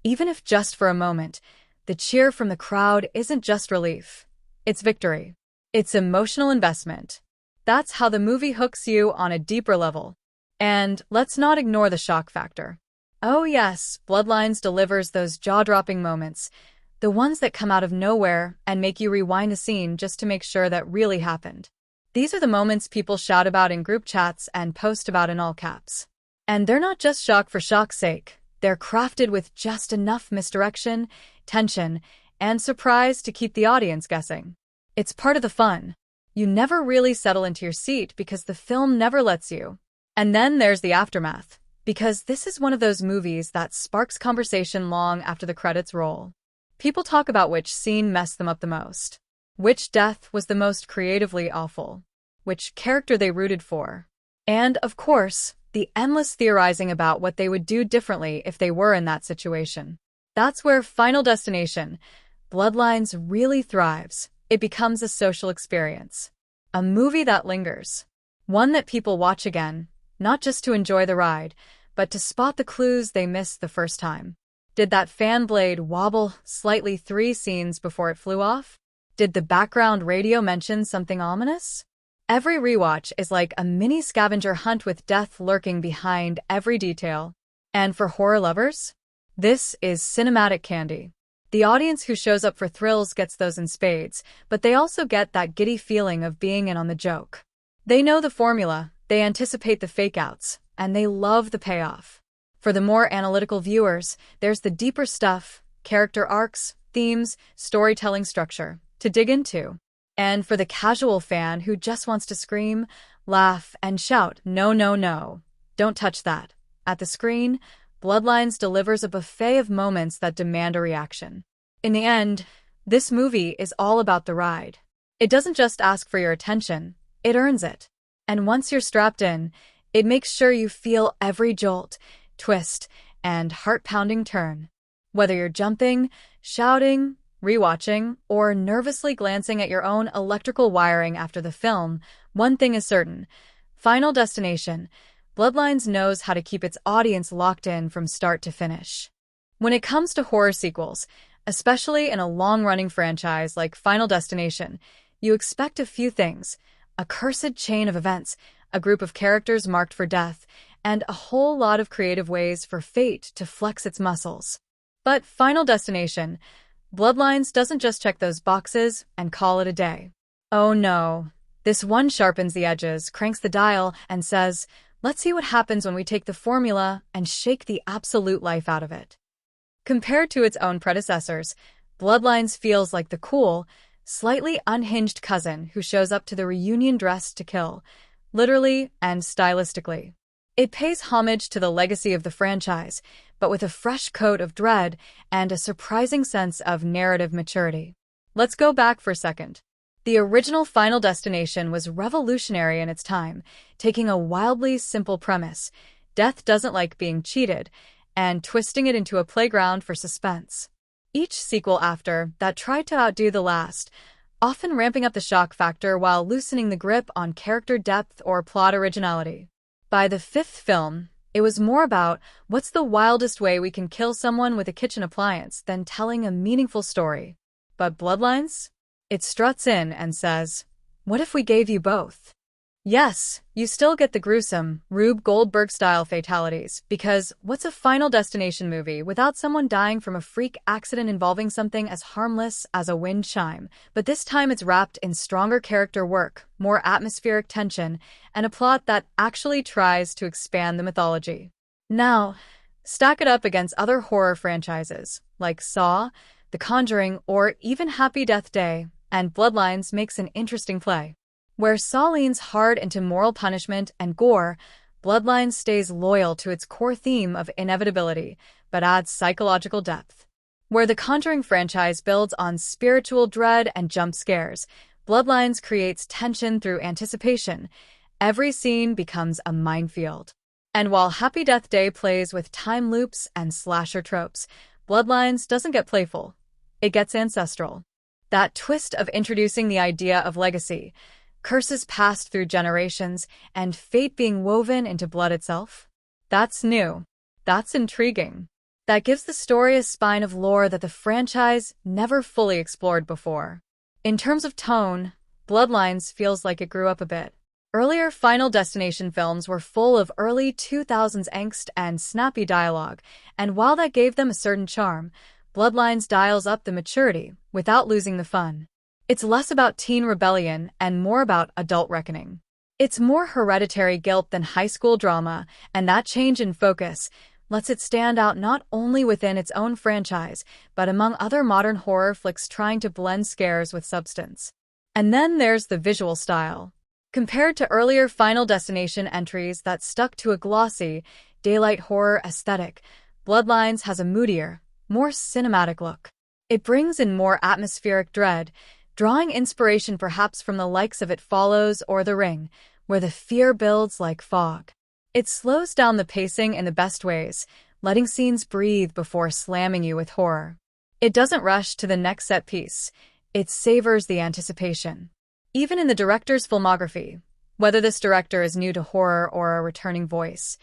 even if just for a moment, the cheer from the crowd isn't just relief. It's victory. It's emotional investment. That's how the movie hooks you on a deeper level. And let's not ignore the shock factor. Oh yes, Bloodlines delivers those jaw-dropping moments, the ones that come out of nowhere and make you rewind the scene just to make sure that really happened. These are the moments people shout about in group chats and post about in all caps. And they're not just shock for shock's sake. They're crafted with just enough misdirection, tension, and surprise to keep the audience guessing. It's part of the fun. You never really settle into your seat because the film never lets you. And then there's the aftermath, because this is one of those movies that sparks conversation long after the credits roll. People talk about which scene messed them up the most, which death was the most creatively awful, which character they rooted for, and, of course, the endless theorizing about what they would do differently if they were in that situation. That's where Final Destination, Bloodlines, really thrives. It becomes a social experience. A movie that lingers. One that people watch again, not just to enjoy the ride, but to spot the clues they missed the first time. Did that fan blade wobble slightly 3 scenes before it flew off? Did the background radio mention something ominous? Every rewatch is like a mini scavenger hunt with death lurking behind every detail. And for horror lovers, this is cinematic candy. The audience who shows up for thrills gets those in spades, but they also get that giddy feeling of being in on the joke. They know the formula, they anticipate the fake-outs, and they love the payoff. For the more analytical viewers, there's the deeper stuff, character arcs, themes, storytelling structure, to dig into. And for the casual fan who just wants to scream, laugh, and shout, "No, no, no, don't touch that." At the screen, Bloodlines delivers a buffet of moments that demand a reaction. In the end, this movie is all about the ride. It doesn't just ask for your attention, it earns it. And once you're strapped in, it makes sure you feel every jolt, twist, and heart-pounding turn. Whether you're jumping, shouting, rewatching, or nervously glancing at your own electrical wiring after the film, one thing is certain. Final Destination, Bloodlines knows how to keep its audience locked in from start to finish. When it comes to horror sequels, especially in a long-running franchise like Final Destination, you expect a few things: a cursed chain of events, a group of characters marked for death, and a whole lot of creative ways for fate to flex its muscles. But Final Destination, Bloodlines doesn't just check those boxes and call it a day. Oh no, this one sharpens the edges, cranks the dial, and says, "Let's see what happens when we take the formula and shake the absolute life out of it." Compared to its own predecessors, Bloodlines feels like the cool, slightly unhinged cousin who shows up to the reunion dressed to kill, literally and stylistically. It pays homage to the legacy of the franchise, but with a fresh coat of dread and a surprising sense of narrative maturity. Let's go back for a second. The original Final Destination was revolutionary in its time, taking a wildly simple premise, death doesn't like being cheated, and twisting it into a playground for suspense. Each sequel after that tried to outdo the last, often ramping up the shock factor while loosening the grip on character depth or plot originality. By the fifth film, it was more about what's the wildest way we can kill someone with a kitchen appliance than telling a meaningful story. But Bloodlines? It struts in and says, what if we gave you both? Yes, you still get the gruesome, Rube Goldberg-style fatalities, because what's a Final Destination movie without someone dying from a freak accident involving something as harmless as a wind chime? But this time it's wrapped in stronger character work, more atmospheric tension, and a plot that actually tries to expand the mythology. Now, stack it up against other horror franchises, like Saw, The Conjuring, or even Happy Death Day, and Bloodlines makes an interesting play. Where Saw leans hard into moral punishment and gore, Bloodlines stays loyal to its core theme of inevitability, but adds psychological depth. Where the Conjuring franchise builds on spiritual dread and jump scares, Bloodlines creates tension through anticipation. Every scene becomes a minefield. And while Happy Death Day plays with time loops and slasher tropes, Bloodlines doesn't get playful. It gets ancestral. That twist of introducing the idea of legacy, curses passed through generations, and fate being woven into blood itself? That's new. That's intriguing. That gives the story a spine of lore that the franchise never fully explored before. In terms of tone, Bloodlines feels like it grew up a bit. Earlier Final Destination films were full of early 2000s angst and snappy dialogue, and while that gave them a certain charm, Bloodlines dials up the maturity without losing the fun. It's less about teen rebellion and more about adult reckoning. It's more hereditary guilt than high school drama, and that change in focus lets it stand out not only within its own franchise, but among other modern horror flicks trying to blend scares with substance. And then there's the visual style. Compared to earlier Final Destination entries that stuck to a glossy, daylight horror aesthetic, Bloodlines has a moodier, more cinematic look. It brings in more atmospheric dread, drawing inspiration perhaps from the likes of It Follows or The Ring, where the fear builds like fog. It slows down the pacing in the best ways, letting scenes breathe before slamming you with horror. It doesn't rush to the next set piece. It savors the anticipation. Even in the director's filmography, whether this director is new to horror or a returning voice,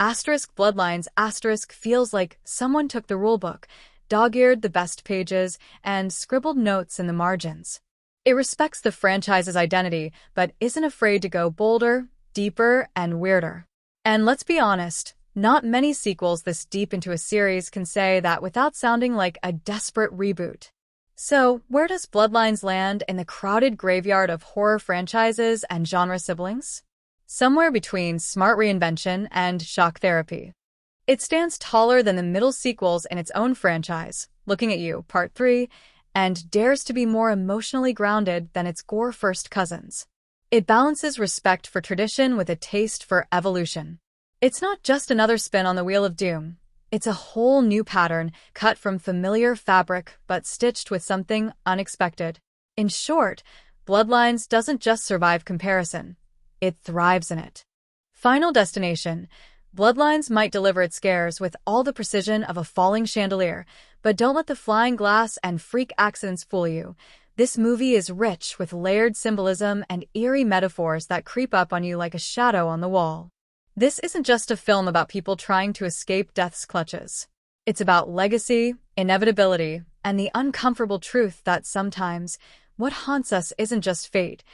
Bloodlines feels like someone took the rulebook, dog-eared the best pages, and scribbled notes in the margins. It respects the franchise's identity, but isn't afraid to go bolder, deeper, and weirder. And let's be honest, not many sequels this deep into a series can say that without sounding like a desperate reboot. So, where does Bloodlines land in the crowded graveyard of horror franchises and genre siblings? Somewhere between smart reinvention and shock therapy. It stands taller than the middle sequels in its own franchise, Looking at You, Part 3, and dares to be more emotionally grounded than its gore first cousins. It balances respect for tradition with a taste for evolution. It's not just another spin on the Wheel of Doom. It's a whole new pattern, cut from familiar fabric but stitched with something unexpected. In short, Bloodlines doesn't just survive comparison. It thrives in it. Final Destination. Bloodlines might deliver its scares with all the precision of a falling chandelier, but don't let the flying glass and freak accidents fool you. This movie is rich with layered symbolism and eerie metaphors that creep up on you like a shadow on the wall. This isn't just a film about people trying to escape death's clutches. It's about legacy, inevitability, and the uncomfortable truth that sometimes what haunts us isn't just fate,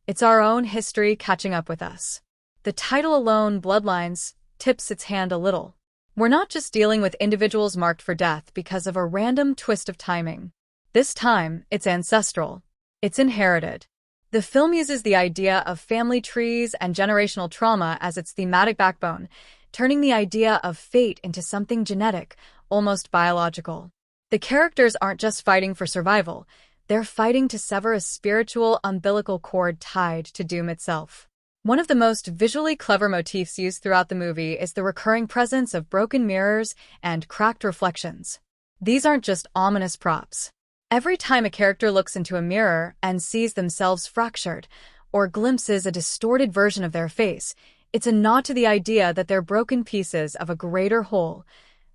it's our own history catching up with us. The title alone, Bloodlines, tips its hand a little. We're not just dealing with individuals marked for death because of a random twist of timing. This time, it's ancestral. It's inherited. The film uses the idea of family trees and generational trauma as its thematic backbone, turning the idea of fate into something genetic, almost biological. The characters aren't just fighting for survival, they're fighting to sever a spiritual umbilical cord tied to doom itself. One of the most visually clever motifs used throughout the movie is the recurring presence of broken mirrors and cracked reflections. These aren't just ominous props. Every time a character looks into a mirror and sees themselves fractured, or glimpses a distorted version of their face, it's a nod to the idea that they're broken pieces of a greater whole,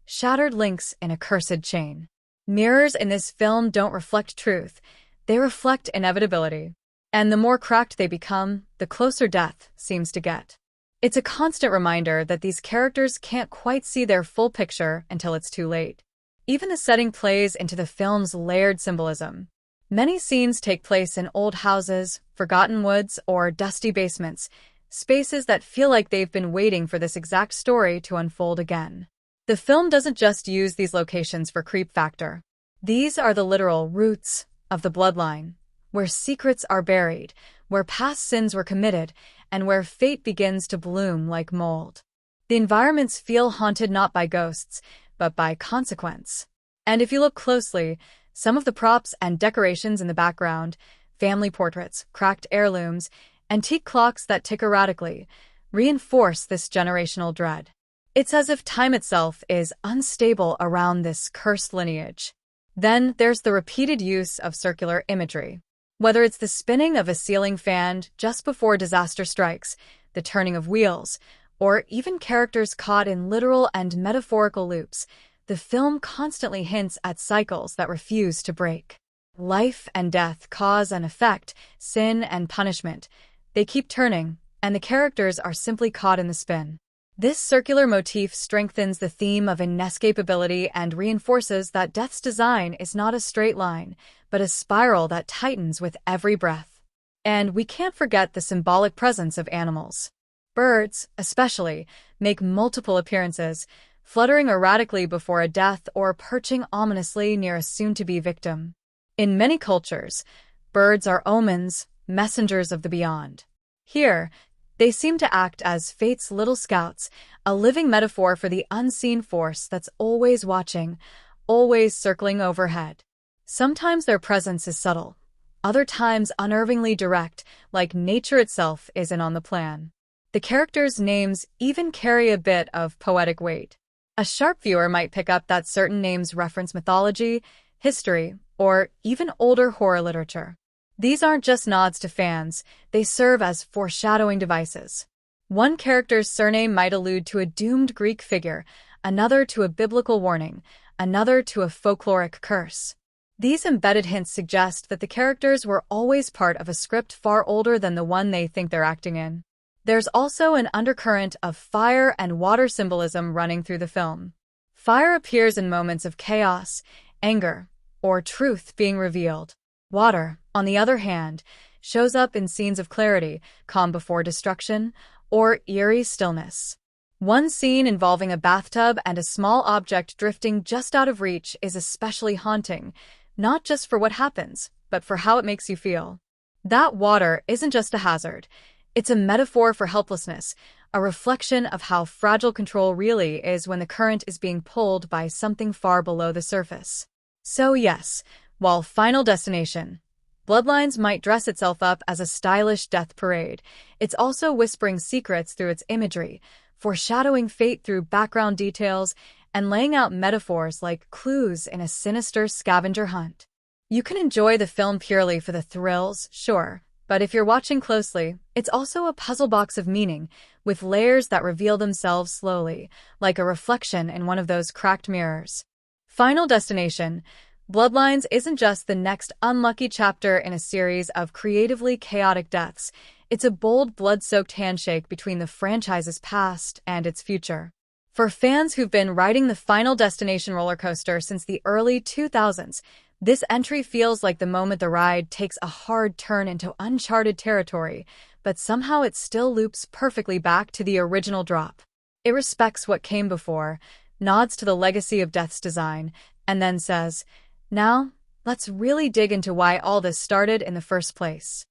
shattered links in a cursed chain. Mirrors in this film don't reflect truth, they reflect inevitability. And the more cracked they become, the closer death seems to get. It's a constant reminder that these characters can't quite see their full picture until it's too late. Even the setting plays into the film's layered symbolism. Many scenes take place in old houses, forgotten woods, or dusty basements, spaces that feel like they've been waiting for this exact story to unfold again. The film doesn't just use these locations for creep factor. These are the literal roots of the bloodline, where secrets are buried, where past sins were committed, and where fate begins to bloom like mold. The environments feel haunted not by ghosts, but by consequence. And if you look closely, some of the props and decorations in the background, family portraits, cracked heirlooms, antique clocks that tick erratically, reinforce this generational dread. It's as if time itself is unstable around this cursed lineage. Then there's the repeated use of circular imagery. Whether it's the spinning of a ceiling fan just before disaster strikes, the turning of wheels, or even characters caught in literal and metaphorical loops, the film constantly hints at cycles that refuse to break. Life and death, cause and effect, sin and punishment. They keep turning, and the characters are simply caught in the spin. This circular motif strengthens the theme of inescapability and reinforces that death's design is not a straight line, but a spiral that tightens with every breath. And we can't forget the symbolic presence of animals. Birds, especially, make multiple appearances, fluttering erratically before a death or perching ominously near a soon-to-be victim. In many cultures, birds are omens, messengers of the beyond. Here, they seem to act as fate's little scouts, a living metaphor for the unseen force that's always watching, always circling overhead. Sometimes their presence is subtle, other times unnervingly direct, like nature itself isn't on the plan. The characters' names even carry a bit of poetic weight. A sharp viewer might pick up that certain names reference mythology, history, or even older horror literature. These aren't just nods to fans, they serve as foreshadowing devices. One character's surname might allude to a doomed Greek figure, another to a biblical warning, another to a folkloric curse. These embedded hints suggest that the characters were always part of a script far older than the one they think they're acting in. There's also an undercurrent of fire and water symbolism running through the film. Fire appears in moments of chaos, anger, or truth being revealed. Water, on the other hand, shows up in scenes of clarity, calm before destruction, or eerie stillness. One scene involving a bathtub and a small object drifting just out of reach is especially haunting, not just for what happens, but for how it makes you feel. That water isn't just a hazard. It's a metaphor for helplessness, a reflection of how fragile control really is when the current is being pulled by something far below the surface. So yes, while Final Destination, Bloodlines might dress itself up as a stylish death parade, it's also whispering secrets through its imagery, foreshadowing fate through background details, and laying out metaphors like clues in a sinister scavenger hunt. You can enjoy the film purely for the thrills, sure, but if you're watching closely, it's also a puzzle box of meaning, with layers that reveal themselves slowly, like a reflection in one of those cracked mirrors. Final Destination, Bloodlines isn't just the next unlucky chapter in a series of creatively chaotic deaths. It's a bold, blood-soaked handshake between the franchise's past and its future. For fans who've been riding the Final Destination roller coaster since the early 2000s, this entry feels like the moment the ride takes a hard turn into uncharted territory, but somehow it still loops perfectly back to the original drop. It respects what came before, nods to the legacy of Death's design, and then says, "Now, let's really dig into why all this started in the first place."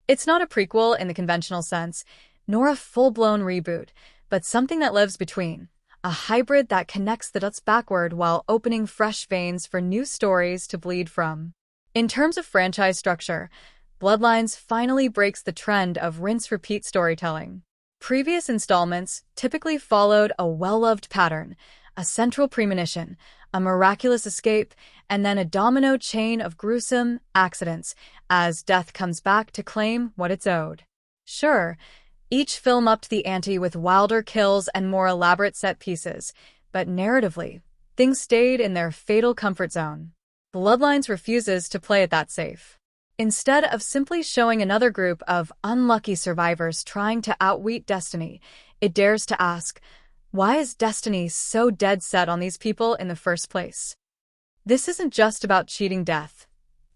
It's not a prequel in the conventional sense, nor a full-blown reboot, but something that lives between, a hybrid that connects the dots backward while opening fresh veins for new stories to bleed from. In terms of franchise structure, Bloodlines finally breaks the trend of rinse-repeat storytelling. Previous installments typically followed a well-loved pattern, a central premonition, a miraculous escape, and then a domino chain of gruesome accidents as death comes back to claim what it's owed. Sure, each film upped the ante with wilder kills and more elaborate set pieces, but narratively, things stayed in their fatal comfort zone. Bloodlines refuses to play it that safe. Instead of simply showing another group of unlucky survivors trying to outwit destiny, it dares to ask, why is destiny so dead set on these people in the first place? This isn't just about cheating death.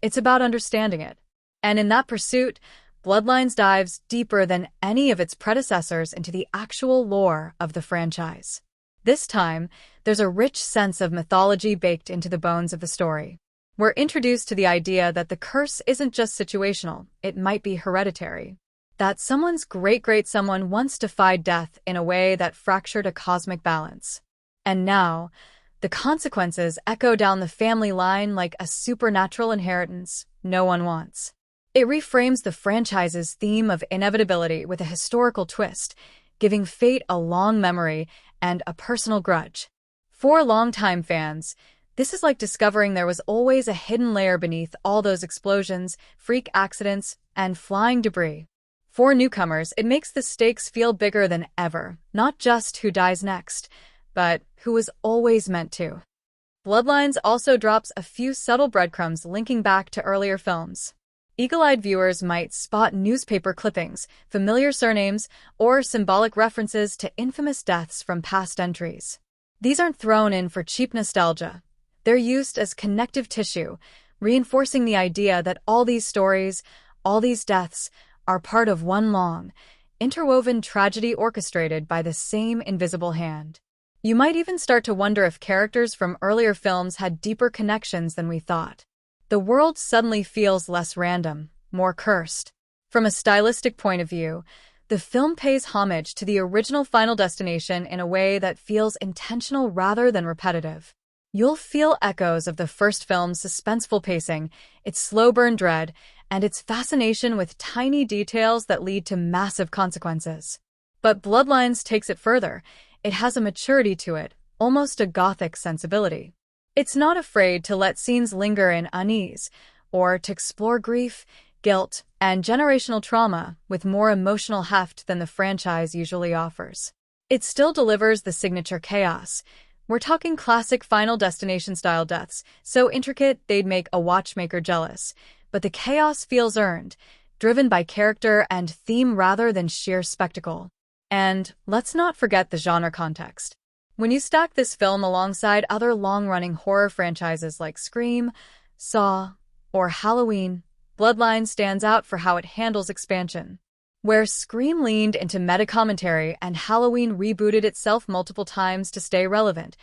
It's about understanding it. And in that pursuit, Bloodlines dives deeper than any of its predecessors into the actual lore of the franchise. This time, there's a rich sense of mythology baked into the bones of the story. We're introduced to the idea that the curse isn't just situational, it might be hereditary. That someone's great-great-someone once defied death in a way that fractured a cosmic balance. And now, the consequences echo down the family line like a supernatural inheritance no one wants. It reframes the franchise's theme of inevitability with a historical twist, giving fate a long memory and a personal grudge. For longtime fans, this is like discovering there was always a hidden layer beneath all those explosions, freak accidents, and flying debris. For newcomers, it makes the stakes feel bigger than ever, not just who dies next, but who was always meant to. Bloodlines also drops a few subtle breadcrumbs linking back to earlier films. Eagle-eyed viewers might spot newspaper clippings, familiar surnames, or symbolic references to infamous deaths from past entries. These aren't thrown in for cheap nostalgia. They're used as connective tissue, reinforcing the idea that all these stories, all these deaths, are part of one long, interwoven tragedy orchestrated by the same invisible hand. You might even start to wonder if characters from earlier films had deeper connections than we thought. The world suddenly feels less random, more cursed. From a stylistic point of view, the film pays homage to the original Final Destination in a way that feels intentional rather than repetitive. You'll feel echoes of the first film's suspenseful pacing, its slow-burn dread, and its fascination with tiny details that lead to massive consequences. But Bloodlines takes it further. It has a maturity to it, almost a gothic sensibility. It's not afraid to let scenes linger in unease, or to explore grief, guilt, and generational trauma with more emotional heft than the franchise usually offers. It still delivers the signature chaos. We're talking classic Final Destination-style deaths, so intricate they'd make a watchmaker jealous. But the chaos feels earned, driven by character and theme rather than sheer spectacle. And let's not forget the genre context. When you stack this film alongside other long-running horror franchises like Scream, Saw, or Halloween, Bloodlines stands out for how it handles expansion. Where Scream leaned into meta-commentary and Halloween rebooted itself multiple times to stay relevant,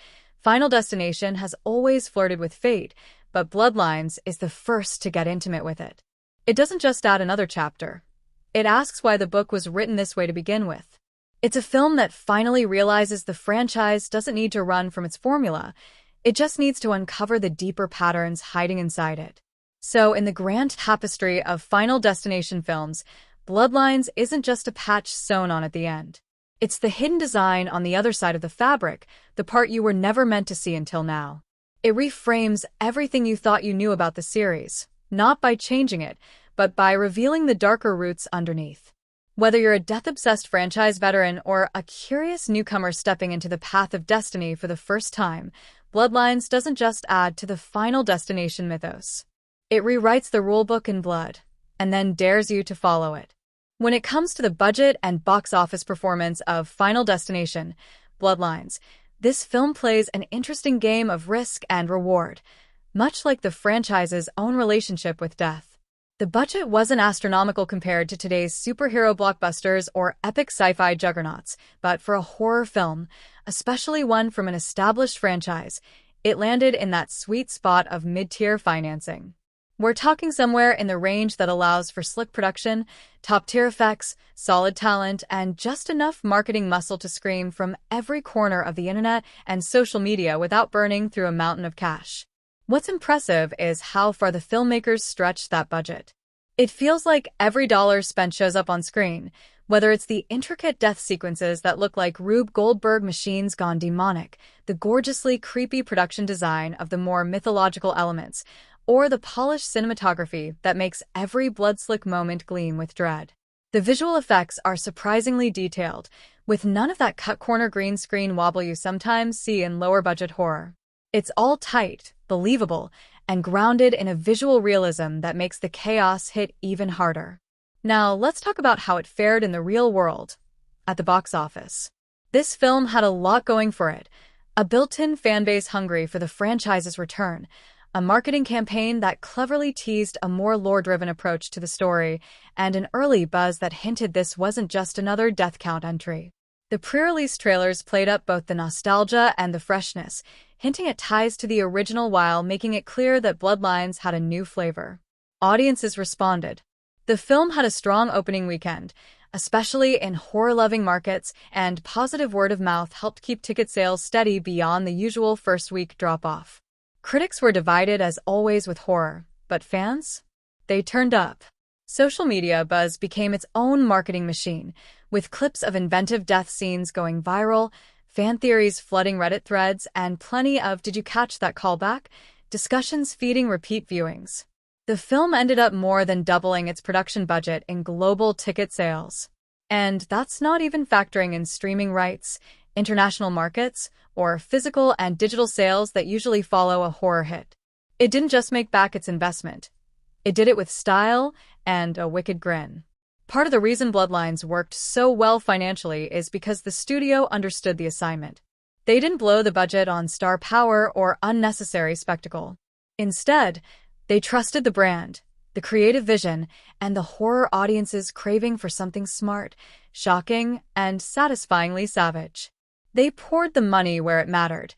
Final Destination has always flirted with fate, but Bloodlines is the first to get intimate with it. It doesn't just add another chapter. It asks why the book was written this way to begin with. It's a film that finally realizes the franchise doesn't need to run from its formula. It just needs to uncover the deeper patterns hiding inside it. So, in the grand tapestry of Final Destination films, Bloodlines isn't just a patch sewn on at the end. It's the hidden design on the other side of the fabric, the part you were never meant to see until now. It reframes everything you thought you knew about the series, not by changing it, but by revealing the darker roots underneath. Whether you're a death-obsessed franchise veteran or a curious newcomer stepping into the path of destiny for the first time, Bloodlines doesn't just add to the Final Destination mythos. It rewrites the rulebook in blood, and then dares you to follow it. When it comes to the budget and box office performance of Final Destination, Bloodlines, this film plays an interesting game of risk and reward, much like the franchise's own relationship with death. The budget wasn't astronomical compared to today's superhero blockbusters or epic sci-fi juggernauts, but for a horror film, especially one from an established franchise, it landed in that sweet spot of mid-tier financing. We're talking somewhere in the range that allows for slick production, top-tier effects, solid talent, and just enough marketing muscle to scream from every corner of the internet and social media without burning through a mountain of cash. What's impressive is how far the filmmakers stretched that budget. It feels like every dollar spent shows up on screen, Whether it's the intricate death sequences that look like Rube Goldberg machines gone demonic, the gorgeously creepy production design of the more mythological elements, or the polished cinematography that makes every blood-slick moment gleam with dread. The visual effects are surprisingly detailed, with none of that cut-corner green screen wobble you sometimes see in lower-budget horror. It's all tight, believable, and grounded in a visual realism that makes the chaos hit even harder. Now, let's talk about how it fared in the real world, at the box office. This film had a lot going for it, a built-in fanbase hungry for the franchise's return, a marketing campaign that cleverly teased a more lore-driven approach to the story, and an early buzz that hinted this wasn't just another death count entry. The pre-release trailers played up both the nostalgia and the freshness, hinting at ties to the original while making it clear that Bloodlines had a new flavor. Audiences responded. The film had a strong opening weekend, especially in horror-loving markets, and positive word of mouth helped keep ticket sales steady beyond the usual first-week drop-off. Critics were divided as always with horror, but fans? They turned up. Social media buzz became its own marketing machine, with clips of inventive death scenes going viral, fan theories flooding Reddit threads, and plenty of "did you catch that callback?" discussions feeding repeat viewings. The film ended up more than doubling its production budget in global ticket sales. And that's not even factoring in streaming rights, international markets, or physical and digital sales that usually follow a horror hit. It didn't just make back its investment. It did it with style and a wicked grin. Part of the reason Bloodlines worked so well financially is because the studio understood the assignment. They didn't blow the budget on star power or unnecessary spectacle. Instead, they trusted the brand, the creative vision, and the horror audience's craving for something smart, shocking, and satisfyingly savage. They poured the money where it mattered.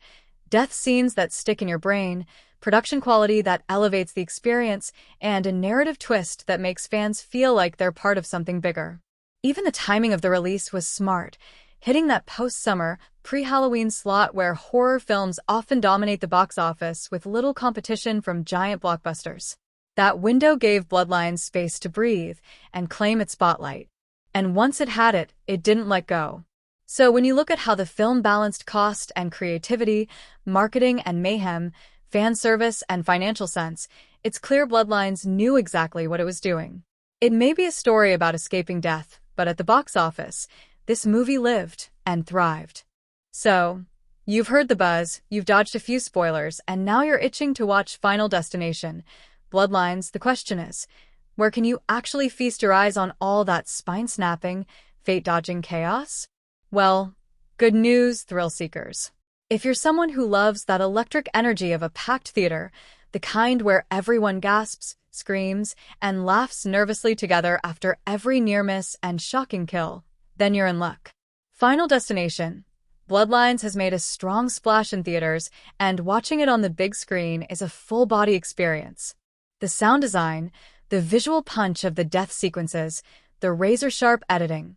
Death scenes that stick in your brain, production quality that elevates the experience, and a narrative twist that makes fans feel like they're part of something bigger. Even the timing of the release was smart, hitting that post-summer, pre-Halloween slot where horror films often dominate the box office with little competition from giant blockbusters. That window gave Bloodlines space to breathe and claim its spotlight. And once it had it, it didn't let go. So when you look at how the film balanced cost and creativity, marketing and mayhem, fan service and financial sense, it's clear Bloodlines knew exactly what it was doing. It may be a story about escaping death, but at the box office, this movie lived and thrived. So, you've heard the buzz, you've dodged a few spoilers, and now you're itching to watch Final Destination. Bloodlines, the question is, where can you actually feast your eyes on all that spine-snapping, fate-dodging chaos? Well, good news, thrill seekers. If you're someone who loves that electric energy of a packed theater, the kind where everyone gasps, screams, and laughs nervously together after every near-miss and shocking kill, then you're in luck. Final Destination. Bloodlines has made a strong splash in theaters, and watching it on the big screen is a full-body experience. The sound design, the visual punch of the death sequences, the razor-sharp editing,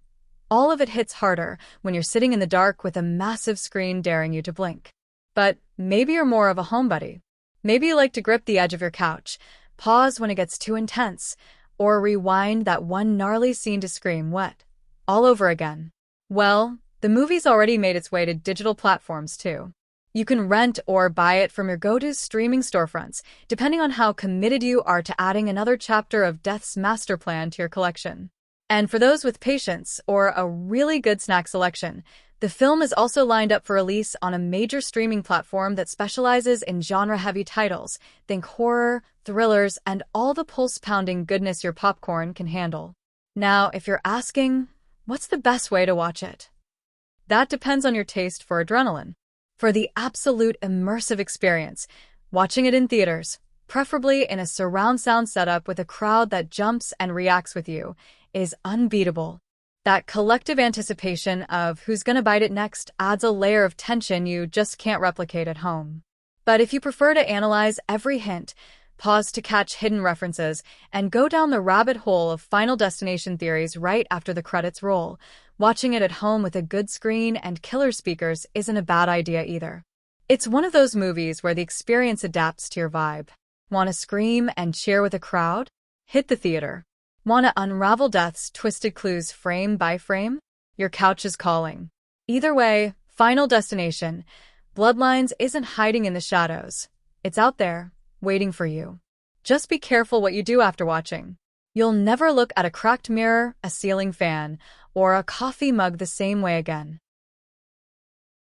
all of it hits harder when you're sitting in the dark with a massive screen daring you to blink. But maybe you're more of a homebody. Maybe you like to grip the edge of your couch, pause when it gets too intense, or rewind that one gnarly scene to scream wet all over again. Well, the movie's already made its way to digital platforms too. You can rent or buy it from your go-to streaming storefronts, depending on how committed you are to adding another chapter of Death's master plan to your collection. And for those with patience or a really good snack selection, the film is also lined up for release on a major streaming platform that specializes in genre-heavy titles. Think horror, thrillers, and all the pulse-pounding goodness your popcorn can handle. Now, if you're asking, what's the best way to watch it? That depends on your taste for adrenaline. For the absolute immersive experience, watching it in theaters, preferably in a surround sound setup with a crowd that jumps and reacts with you, is unbeatable. That collective anticipation of who's gonna bite it next adds a layer of tension you just can't replicate at home. But if you prefer to analyze every hint, pause to catch hidden references, and go down the rabbit hole of Final Destination theories right after the credits roll, watching it at home with a good screen and killer speakers isn't a bad idea either. It's one of those movies where the experience adapts to your vibe. Want to scream and cheer with a crowd? Hit the theater. Want to unravel Death's twisted clues frame by frame? Your couch is calling. Either way, Final Destination, Bloodlines isn't hiding in the shadows. It's out there, waiting for you. Just be careful what you do after watching. You'll never look at a cracked mirror, a ceiling fan, or a coffee mug the same way again.